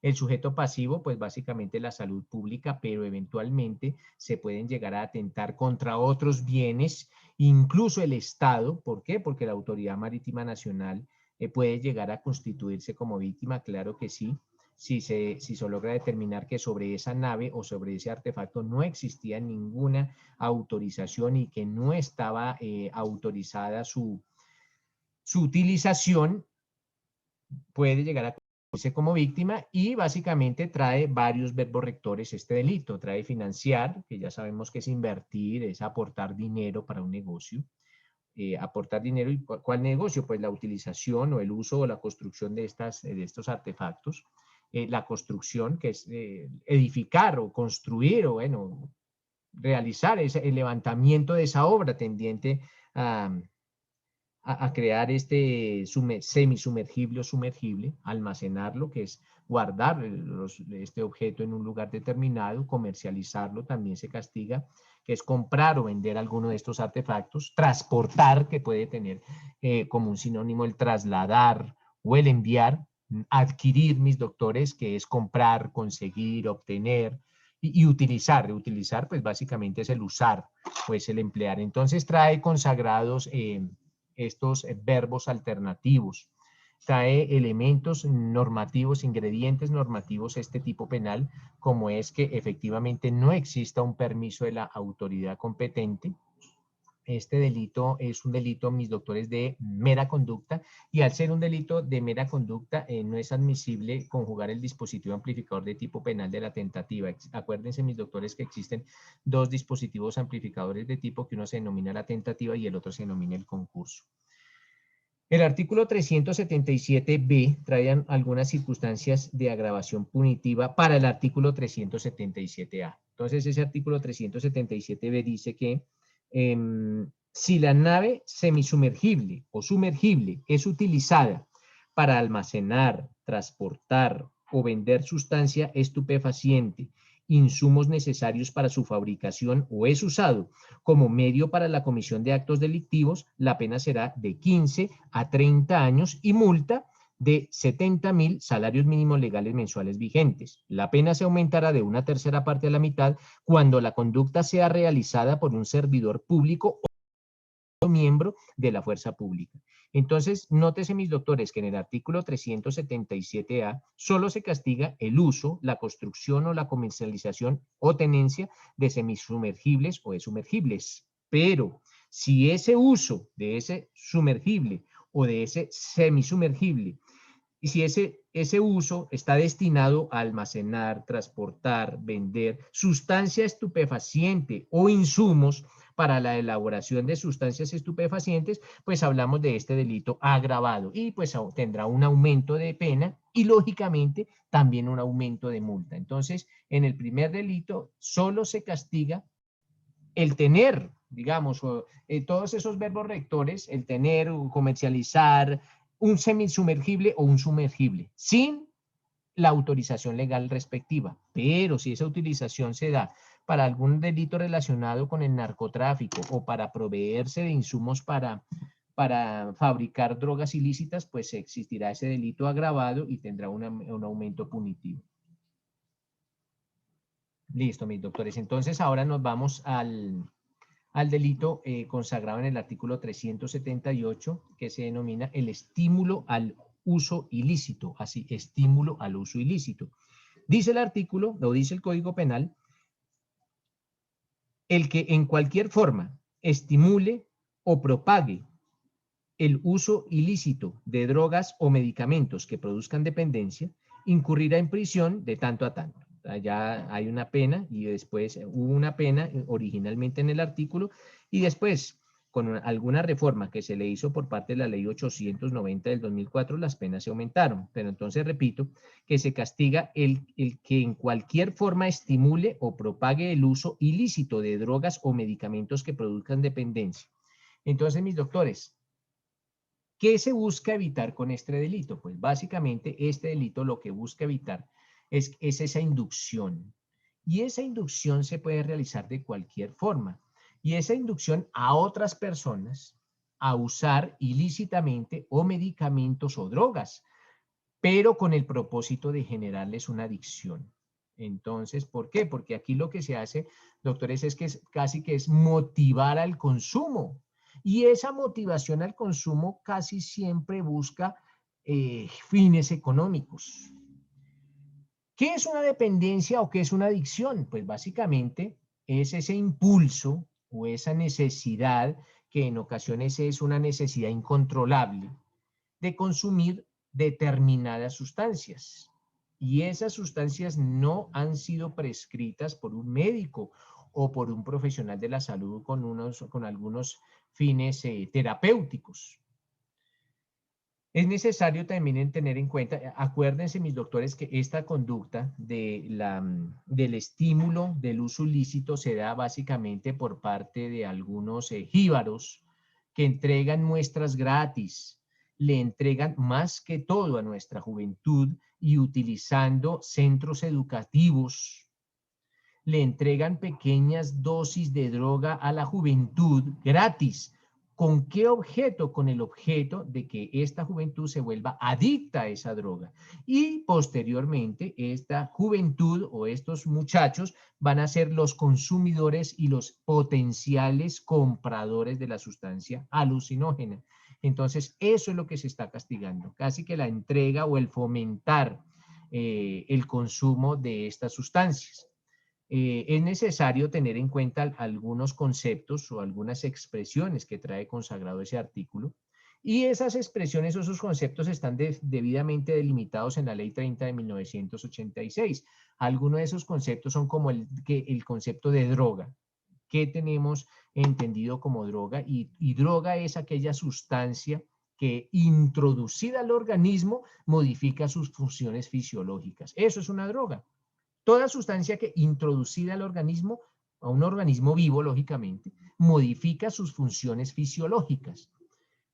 El sujeto pasivo, pues básicamente la salud pública, pero eventualmente se pueden llegar a atentar contra otros bienes, incluso el Estado. ¿Por qué? Porque la Autoridad Marítima Nacional puede llegar a constituirse como víctima, claro que sí. Si se logra determinar que sobre esa nave o sobre ese artefacto no existía ninguna autorización y que no estaba autorizada su utilización puede llegar a constituirse como víctima y básicamente trae varios verbos rectores este delito. Trae financiar, que ya sabemos que es invertir, es aportar dinero para un negocio. Aportar dinero, ¿y cuál negocio? Pues la utilización o el uso o la construcción de estos artefactos. La construcción, que es edificar o construir o, bueno, realizar el levantamiento de esa obra tendiente a crear este semisumergible o sumergible, almacenarlo, que es guardar este objeto en un lugar determinado, comercializarlo, también se castiga, que es comprar o vender alguno de estos artefactos, transportar, que puede tener como un sinónimo el trasladar o el enviar, adquirir, mis doctores, que es comprar, conseguir, obtener, y utilizar pues básicamente es el usar, pues el emplear. Entonces trae consagrados estos verbos alternativos, trae elementos normativos, ingredientes normativos este tipo penal, como es que efectivamente no exista un permiso de la autoridad competente. Este delito es un delito, mis doctores, de mera conducta, y al ser un delito de mera conducta no es admisible conjugar el dispositivo amplificador de tipo penal de la tentativa. Acuérdense, mis doctores, que existen dos dispositivos amplificadores de tipo, que uno se denomina la tentativa y el otro se denomina el concurso. El artículo 377b trae algunas circunstancias de agravación punitiva para el artículo 377a. Entonces, ese artículo 377b dice que si la nave semisumergible o sumergible es utilizada para almacenar, transportar o vender sustancia estupefaciente, insumos necesarios para su fabricación, o es usado como medio para la comisión de actos delictivos, la pena será de 15 a 30 años y multa de 70.000 salarios mínimos legales mensuales vigentes. La pena se aumentará de 1/3 parte a la mitad cuando la conducta sea realizada por un servidor público o miembro de la fuerza pública. Entonces, nótese, mis doctores, que en el artículo 377A solo se castiga el uso, la construcción o la comercialización o tenencia de semisumergibles o de sumergibles. Pero si ese uso de ese sumergible o de ese semisumergible, y si ese uso está destinado a almacenar, transportar, vender sustancia estupefaciente o insumos para la elaboración de sustancias estupefacientes, pues hablamos de este delito agravado y pues tendrá un aumento de pena y lógicamente también un aumento de multa. Entonces, en el primer delito solo se castiga el tener, digamos, todos esos verbos rectores, el tener, comercializar un semisumergible o un sumergible, sin la autorización legal respectiva. Pero si esa utilización se da para algún delito relacionado con el narcotráfico o para proveerse de insumos para fabricar drogas ilícitas, pues existirá ese delito agravado y tendrá un aumento punitivo. Listo, mis doctores. Entonces ahora nos vamos al delito consagrado en el artículo 378, que se denomina el estímulo al uso ilícito, así, estímulo al uso ilícito. Dice el artículo, lo dice el Código Penal, el que en cualquier forma estimule o propague el uso ilícito de drogas o medicamentos que produzcan dependencia, incurrirá en prisión de tanto a tanto. Ya hay una pena y después hubo una pena originalmente en el artículo y después con alguna reforma que se le hizo por parte de la ley 890 del 2004, las penas se aumentaron. Pero entonces repito que se castiga el que en cualquier forma estimule o propague el uso ilícito de drogas o medicamentos que produzcan dependencia. Entonces, mis doctores, ¿qué se busca evitar con este delito? Pues básicamente este delito lo que busca evitar es esa inducción. Y esa inducción se puede realizar de cualquier forma. Y esa inducción a otras personas a usar ilícitamente o medicamentos o drogas, pero con el propósito de generarles una adicción. Entonces, ¿por qué? Porque aquí lo que se hace, doctores, es que casi que es motivar al consumo. Y esa motivación al consumo casi siempre busca fines económicos. ¿Qué es una dependencia o qué es una adicción? Pues básicamente es ese impulso o esa necesidad que en ocasiones es una necesidad incontrolable de consumir determinadas sustancias. Y esas sustancias no han sido prescritas por un médico o por un profesional de la salud con algunos fines terapéuticos. Es necesario también tener en cuenta, acuérdense mis doctores, que esta conducta del estímulo del uso ilícito se da básicamente por parte de algunos jíbaros que entregan muestras gratis, le entregan más que todo a nuestra juventud y utilizando centros educativos, le entregan pequeñas dosis de droga a la juventud gratis. ¿Con qué objeto? Con el objeto de que esta juventud se vuelva adicta a esa droga. Y posteriormente esta juventud o estos muchachos van a ser los consumidores y los potenciales compradores de la sustancia alucinógena. Entonces, eso es lo que se está castigando, casi que la entrega o el fomentar el consumo de estas sustancias. Es necesario tener en cuenta algunos conceptos o algunas expresiones que trae consagrado ese artículo, y esas expresiones o esos conceptos están debidamente delimitados en la Ley 30 de 1986. Algunos de esos conceptos son como el concepto de droga. ¿Qué tenemos entendido como droga? Y droga es aquella sustancia que introducida al organismo modifica sus funciones fisiológicas. Eso es una droga. Toda sustancia que introducida al organismo, a un organismo vivo, lógicamente, modifica sus funciones fisiológicas.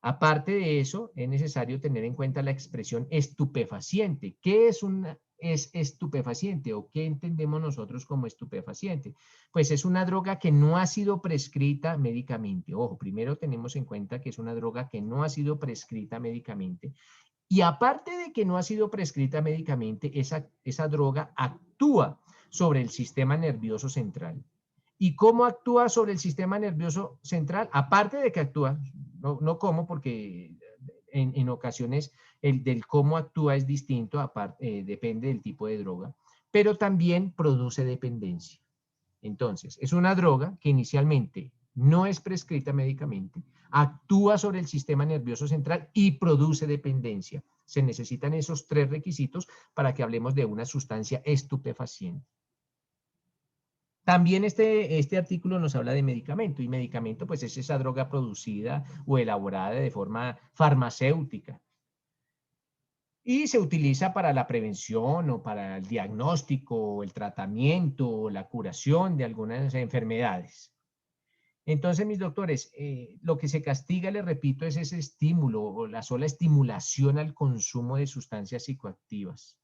Aparte de eso, es necesario tener en cuenta la expresión estupefaciente. ¿Qué es estupefaciente o qué entendemos nosotros como estupefaciente? Pues es una droga que no ha sido prescrita médicamente. Ojo, primero tenemos en cuenta que es una droga que no ha sido prescrita médicamente. Y aparte de que no ha sido prescrita médicamente, esa droga actúa sobre el sistema nervioso central. ¿Y cómo actúa sobre el sistema nervioso central? Aparte de que actúa, no cómo, porque en ocasiones del cómo actúa es distinto, depende del tipo de droga, pero también produce dependencia. Entonces, es una droga que inicialmente no es prescrita médicamente, actúa sobre el sistema nervioso central y produce dependencia. Se necesitan esos tres requisitos para que hablemos de una sustancia estupefaciente. También este artículo nos habla de medicamento, y medicamento pues es esa droga producida o elaborada de forma farmacéutica. Y se utiliza para la prevención o para el diagnóstico, el tratamiento o la curación de algunas enfermedades. Entonces, mis doctores, lo que se castiga, les repito, es ese estímulo o la sola estimulación al consumo de sustancias psicoactivas.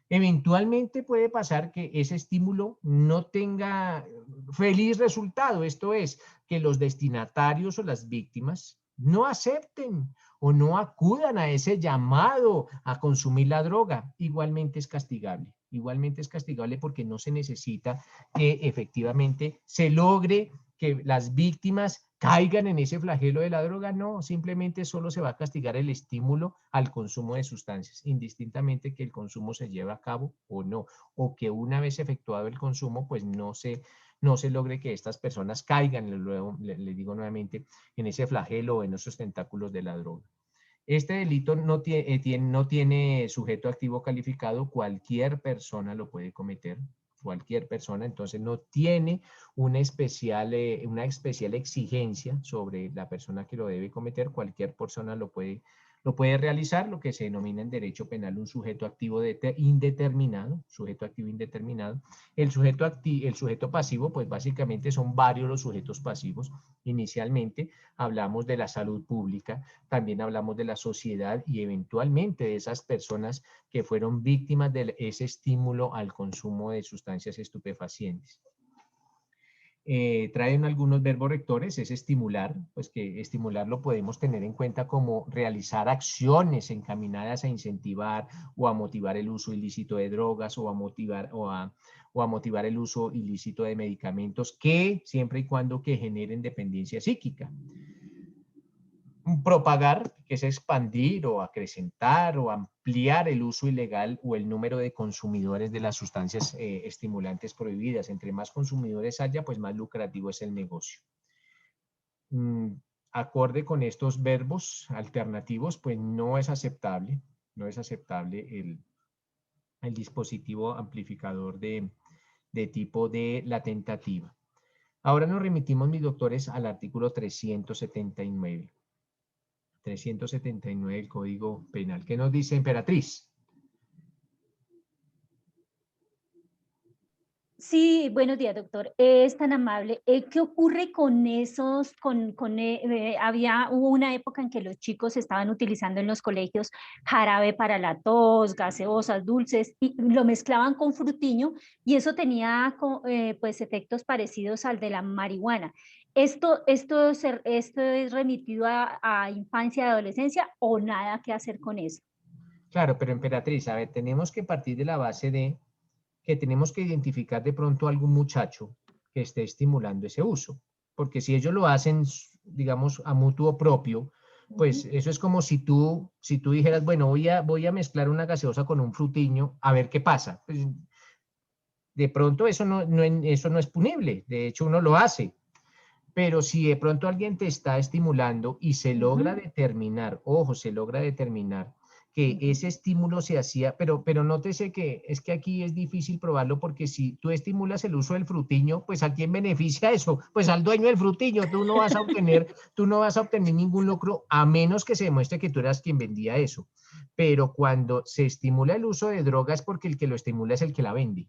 Eventualmente puede pasar que ese estímulo no tenga feliz resultado, esto es, que los destinatarios o las víctimas no acepten o no acudan a ese llamado a consumir la droga. Igualmente es castigable porque no se necesita que efectivamente se logre que las víctimas caigan en ese flagelo de la droga. No, simplemente solo se va a castigar el estímulo al consumo de sustancias, indistintamente que el consumo se lleve a cabo o no, o que una vez efectuado el consumo, pues no se logre que estas personas caigan, luego le digo nuevamente, en ese flagelo o en esos tentáculos de la droga. Este delito no tiene sujeto activo calificado, cualquier persona lo puede cometer, cualquier persona, entonces no tiene una especial exigencia sobre la persona que lo debe cometer, cualquier persona lo puede realizar, lo que se denomina en derecho penal un sujeto activo indeterminado, El sujeto pasivo, pues básicamente son varios los sujetos pasivos. Inicialmente hablamos de la salud pública, también hablamos de la sociedad y eventualmente de esas personas que fueron víctimas de ese estímulo al consumo de sustancias estupefacientes. Traen algunos verbos rectores, es estimular, pues que estimular lo podemos tener en cuenta como realizar acciones encaminadas a incentivar o a motivar el uso ilícito de drogas o a motivar el uso ilícito de medicamentos que siempre y cuando que generen dependencia psíquica. Propagar, que es expandir o acrecentar o ampliar el uso ilegal o el número de consumidores de las sustancias estimulantes prohibidas. Entre más consumidores haya, pues más lucrativo es el negocio. acorde con estos verbos alternativos, pues no es aceptable el dispositivo amplificador de tipo de la tentativa. Ahora nos remitimos, mis doctores, al artículo 379. 379 del Código Penal. ¿Qué nos dice, Emperatriz? Sí, buenos días, doctor. Es tan amable. ¿Qué ocurre con esos, hubo una época en que los chicos estaban utilizando en los colegios jarabe para la tos, gaseosas, dulces, y lo mezclaban con frutiño, y eso tenía pues efectos parecidos al de la marihuana? ¿Esto es remitido a infancia y adolescencia o nada que hacer con eso? Claro, pero Emperatriz, a ver, tenemos que partir de la base de que tenemos que identificar de pronto a algún muchacho que esté estimulando ese uso. Porque si ellos lo hacen, digamos, a mutuo propio, pues eso es como si tú dijeras, bueno, voy a mezclar una gaseosa con un frutiño, a ver qué pasa. Pues, de pronto eso eso no es punible, de hecho uno lo hace. Pero si de pronto alguien te está estimulando y se logra determinar, ojo, se logra determinar que ese estímulo se hacía, pero nótese que es que aquí es difícil probarlo porque si tú estimulas el uso del frutiño, pues ¿a quién beneficia eso? Pues al dueño del frutiño, tú no vas a obtener ningún lucro a menos que se demuestre que tú eras quien vendía eso. Pero cuando se estimula el uso de drogas es porque el que lo estimula es el que la vende.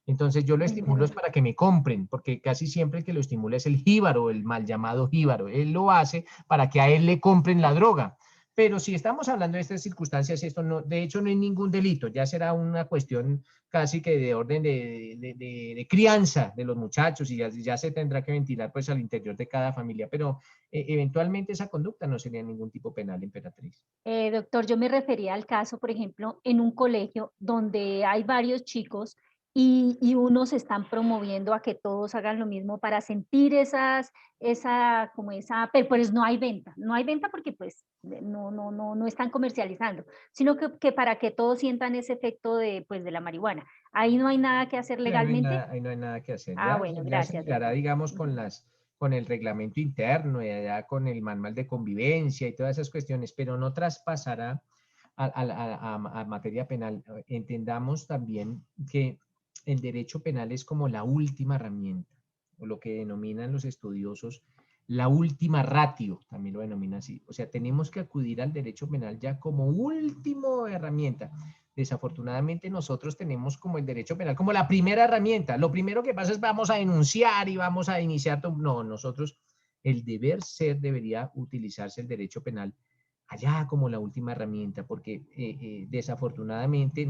Entonces yo lo estimulo es para que me compren, porque casi siempre el que lo estimula es el jíbaro, el mal llamado jíbaro. Él lo hace para que a él le compren la droga. Pero si estamos hablando de estas circunstancias, esto no, de hecho no es ningún delito, ya será una cuestión casi que de orden de crianza de los muchachos y ya se tendrá que ventilar pues al interior de cada familia, pero eventualmente esa conducta no sería ningún tipo penal, Emperatriz. Doctor, yo me refería al caso, por ejemplo, en un colegio donde hay varios chicos y unos están promoviendo a que todos hagan lo mismo para sentir pero pues no hay venta porque pues no están comercializando, sino que para que todos sientan ese efecto pues de la marihuana. Ahí no hay nada que hacer legalmente. Ahí no hay nada que hacer. Ah, bueno, Ya se gracias. mirará, digamos, con el reglamento interno y allá con el manual de convivencia y todas esas cuestiones, pero no traspasará a materia penal. Entendamos también que el derecho penal es como la última herramienta, o lo que denominan los estudiosos la última ratio, también lo denominan así. O sea, tenemos que acudir al derecho penal ya como última herramienta. Desafortunadamente nosotros tenemos como el derecho penal como la primera herramienta. Lo primero que pasa es vamos a denunciar y vamos a iniciar. No, nosotros, el deber ser debería utilizarse el derecho penal allá como la última herramienta, porque desafortunadamente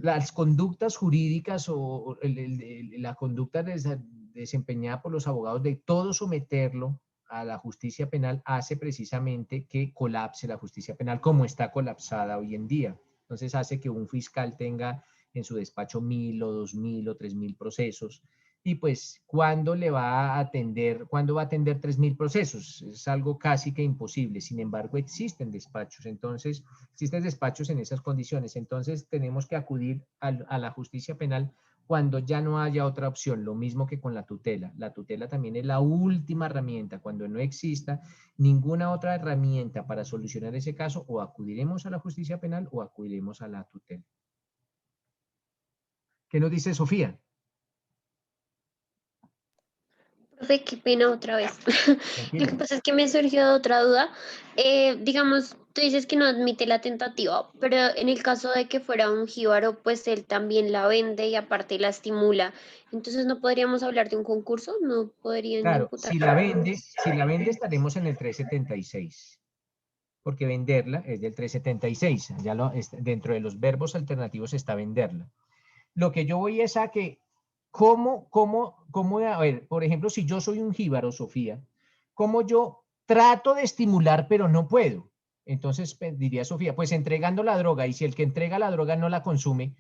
las conductas jurídicas o la conducta desempeñada por los abogados de todo someterlo a la justicia penal hace precisamente que colapse la justicia penal como está colapsada hoy en día. Entonces hace que un fiscal tenga en su despacho 1.000 o 2.000 o 3.000 procesos y pues ¿cuándo va a atender 3.000 procesos? Es algo casi que imposible. Sin embargo, existen despachos. Entonces, existen despachos en esas condiciones. Entonces, tenemos que acudir a la justicia penal cuando ya no haya otra opción. Lo mismo que con la tutela. La tutela también es la última herramienta. Cuando no exista ninguna otra herramienta para solucionar ese caso, o acudiremos a la justicia penal o acudiremos a la tutela. ¿Qué nos dice Sofía? Profe, qué pena otra vez. Lo que pasa es que me surgió otra duda. Digamos, tú dices que no admite la tentativa, pero en el caso de que fuera un jíbaro, pues él también la vende y aparte la estimula. Entonces, ¿no podríamos hablar de un concurso? ¿No podrían Claro, imputar? si la vende estaremos en el 376, porque venderla es del 376, ya dentro de los verbos alternativos está venderla. Lo que yo voy es a que a ver, por ejemplo, si yo soy un jíbaro, Sofía, ¿cómo yo trato de estimular pero no puedo? Entonces diría Sofía, pues entregando la droga, y si el que entrega la droga no la consume,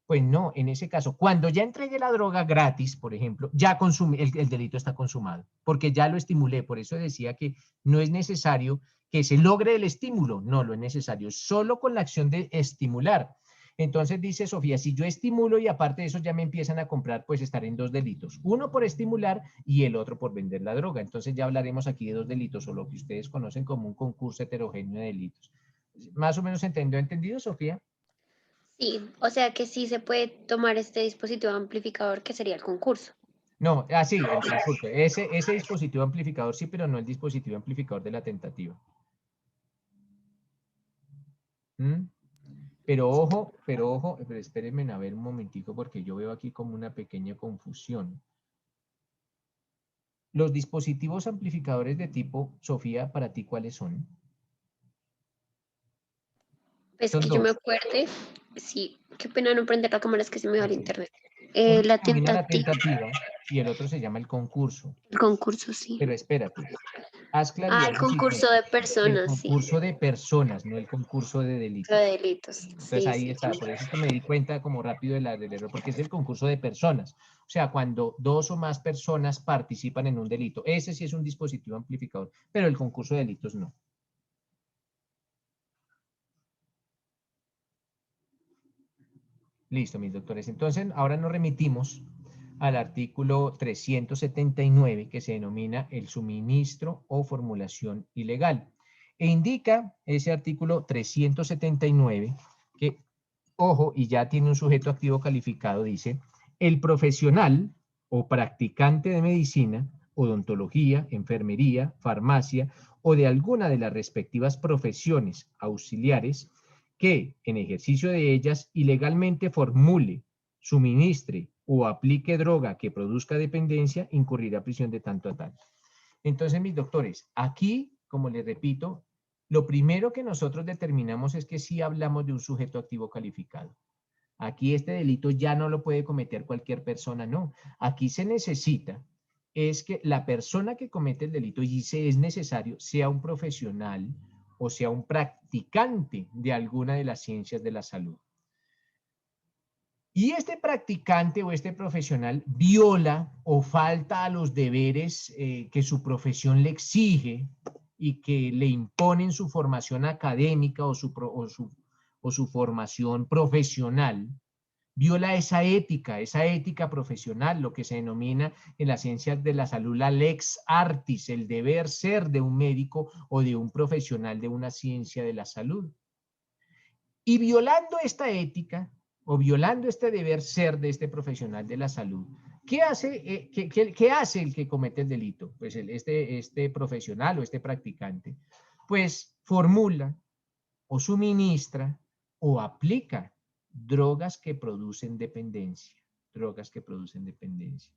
pues no, en ese caso, cuando ya entregue la droga gratis, por ejemplo, ya el delito está consumado, porque ya lo estimulé. Por eso decía que no es necesario que se logre el estímulo, no lo es necesario, solo con la acción de estimular. Entonces dice Sofía, si yo estimulo y aparte de eso ya me empiezan a comprar, pues estaré en 2 delitos. Uno por estimular y el otro por vender la droga. Entonces ya hablaremos aquí de 2 delitos o lo que ustedes conocen como un concurso heterogéneo de delitos. ¿Más o menos entendido, Sofía? Sí, o sea que sí se puede tomar este dispositivo amplificador que sería el concurso. No, sí, el concurso. Ese dispositivo amplificador sí, pero no el dispositivo amplificador de la tentativa. ¿Mm? Pero ojo, pero espérenme a ver un momentico porque yo veo aquí como una pequeña confusión. Los dispositivos amplificadores de tipo, Sofía, ¿para ti cuáles son? Pues Son que yo me 2. acuerde, sí, qué pena no prender la cámara, es que se me va el Sí. internet. Uno La se denomina la tentativa, tentativa y el otro se llama el concurso. el concurso, sí. Pero espérate, haz Ah, claridad el lo concurso siguiente. de El personas, sí. concurso de personas, no el concurso de De delitos. delitos, Entonces sí, ahí sí. está, por eso es que me di cuenta como rápido del error, porque es el concurso de personas. O sea, cuando 2 o más personas participan en un delito. Ese sí es un dispositivo amplificador, pero el concurso de delitos no. Listo, mis doctores. Entonces, ahora nos remitimos al artículo 379, que se denomina el suministro o formulación ilegal. E indica ese artículo 379 que, ojo, y ya tiene un sujeto activo calificado, dice, el profesional o practicante de medicina, odontología, enfermería, farmacia o de alguna de las respectivas profesiones auxiliares que, en ejercicio de ellas, ilegalmente formule, suministre o aplique droga que produzca dependencia, incurrirá prisión de tanto a tanto. Entonces, mis doctores, aquí, como les repito, lo primero que nosotros determinamos es que sí hablamos de un sujeto activo calificado. Aquí este delito ya no lo puede cometer cualquier persona, no. Aquí se necesita es que la persona que comete el delito, y se es necesario, sea un profesional o sea un practicante de alguna de las ciencias de la salud. Y este practicante o este profesional viola o falta a los deberes que su profesión le exige y que le imponen su formación académica o su formación profesional, viola esa ética profesional, lo que se denomina en las ciencias de la salud la lex artis, el deber ser de un médico o de un profesional de una ciencia de la salud. Y violando esta ética o violando este deber ser de este profesional de la salud, ¿qué hace, qué hace el que comete el delito? Pues este profesional o este practicante, pues formula o suministra o aplica drogas que producen dependencia, drogas que producen dependencia.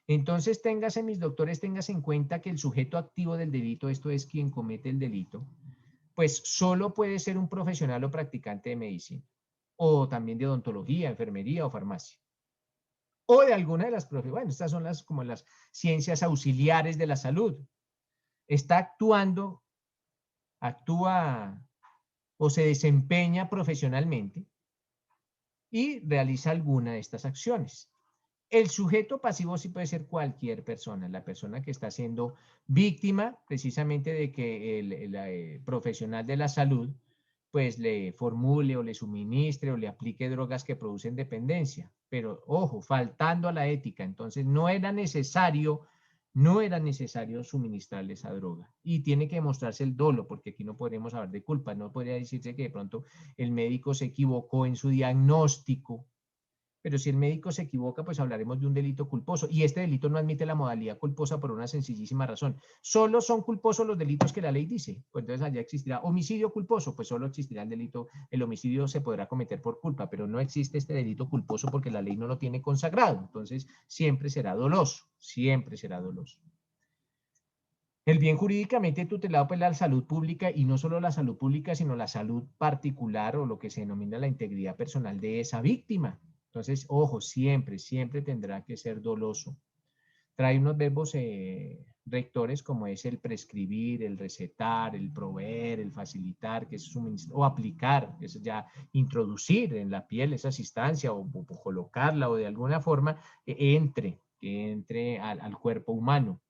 Entonces, téngase, mis doctores, téngase en cuenta que el sujeto activo del delito, esto es quien comete el delito, pues solo puede ser un profesional o practicante de medicina, o también de odontología, enfermería o farmacia, o de alguna de las profesiones. Bueno, estas son como las ciencias auxiliares de la salud. Está actúa o se desempeña profesionalmente y realiza alguna de estas acciones. El sujeto pasivo sí puede ser cualquier persona, la persona que está siendo víctima precisamente de que el profesional de la salud pues le formule o le suministre o le aplique drogas que producen dependencia. Pero ojo, faltando a la ética, entonces no era necesario suministrarle esa droga. Y tiene que demostrarse el dolo, porque aquí no podremos hablar de culpa, no podría decirse que de pronto el médico se equivocó en su diagnóstico. Pero si el médico se equivoca, pues hablaremos de un delito culposo. Y este delito no admite la modalidad culposa por una sencillísima razón. Solo son culposos los delitos que la ley dice. Pues entonces allá existirá homicidio culposo, pues solo existirá el delito, el homicidio se podrá cometer por culpa, pero no existe este delito culposo porque la ley no lo tiene consagrado. Entonces siempre será doloso, siempre será doloso. El bien jurídicamente tutelado por la salud pública, y no solo la salud pública, sino la salud particular o lo que se denomina la integridad personal de esa víctima. Entonces, ojo, siempre, siempre tendrá que ser doloso. Trae unos verbos rectores como es el prescribir, el recetar, el proveer, el facilitar, que es suministrar, o aplicar, que es ya introducir en la piel esa sustancia o colocarla o de alguna forma que entre al cuerpo humano.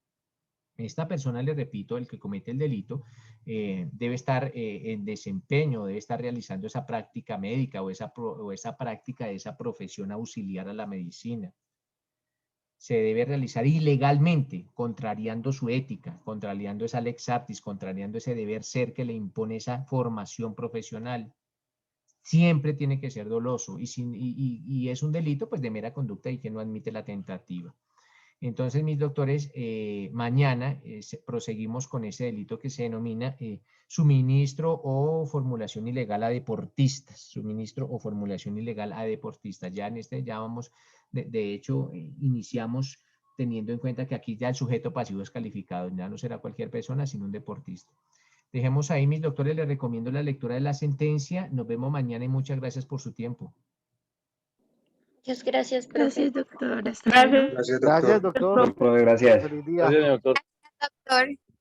Esta persona, le repito, el que comete el delito, debe estar en desempeño, debe estar realizando esa práctica médica o esa práctica de esa profesión auxiliar a la medicina. Se debe realizar ilegalmente, contrariando su ética, contrariando esa lex artis, contrariando ese deber ser que le impone esa formación profesional. Siempre tiene que ser doloso y es un delito pues de mera conducta y que no admite la tentativa. Entonces, mis doctores, mañana proseguimos con ese delito que se denomina suministro o formulación ilegal a deportistas. Suministro o formulación ilegal a deportistas. Ya en este, ya vamos, de hecho, iniciamos teniendo en cuenta que aquí ya el sujeto pasivo es calificado. Ya no será cualquier persona, sino un deportista. Dejemos ahí, mis doctores, les recomiendo la lectura de la sentencia. Nos vemos mañana y muchas gracias por su tiempo. Muchas gracias, profe. Gracias, doctor. Hasta Gracias. luego. Gracias, Gracias, doctor. doctor. Profe, gracias. Feliz día. Gracias, doctor. Doctor.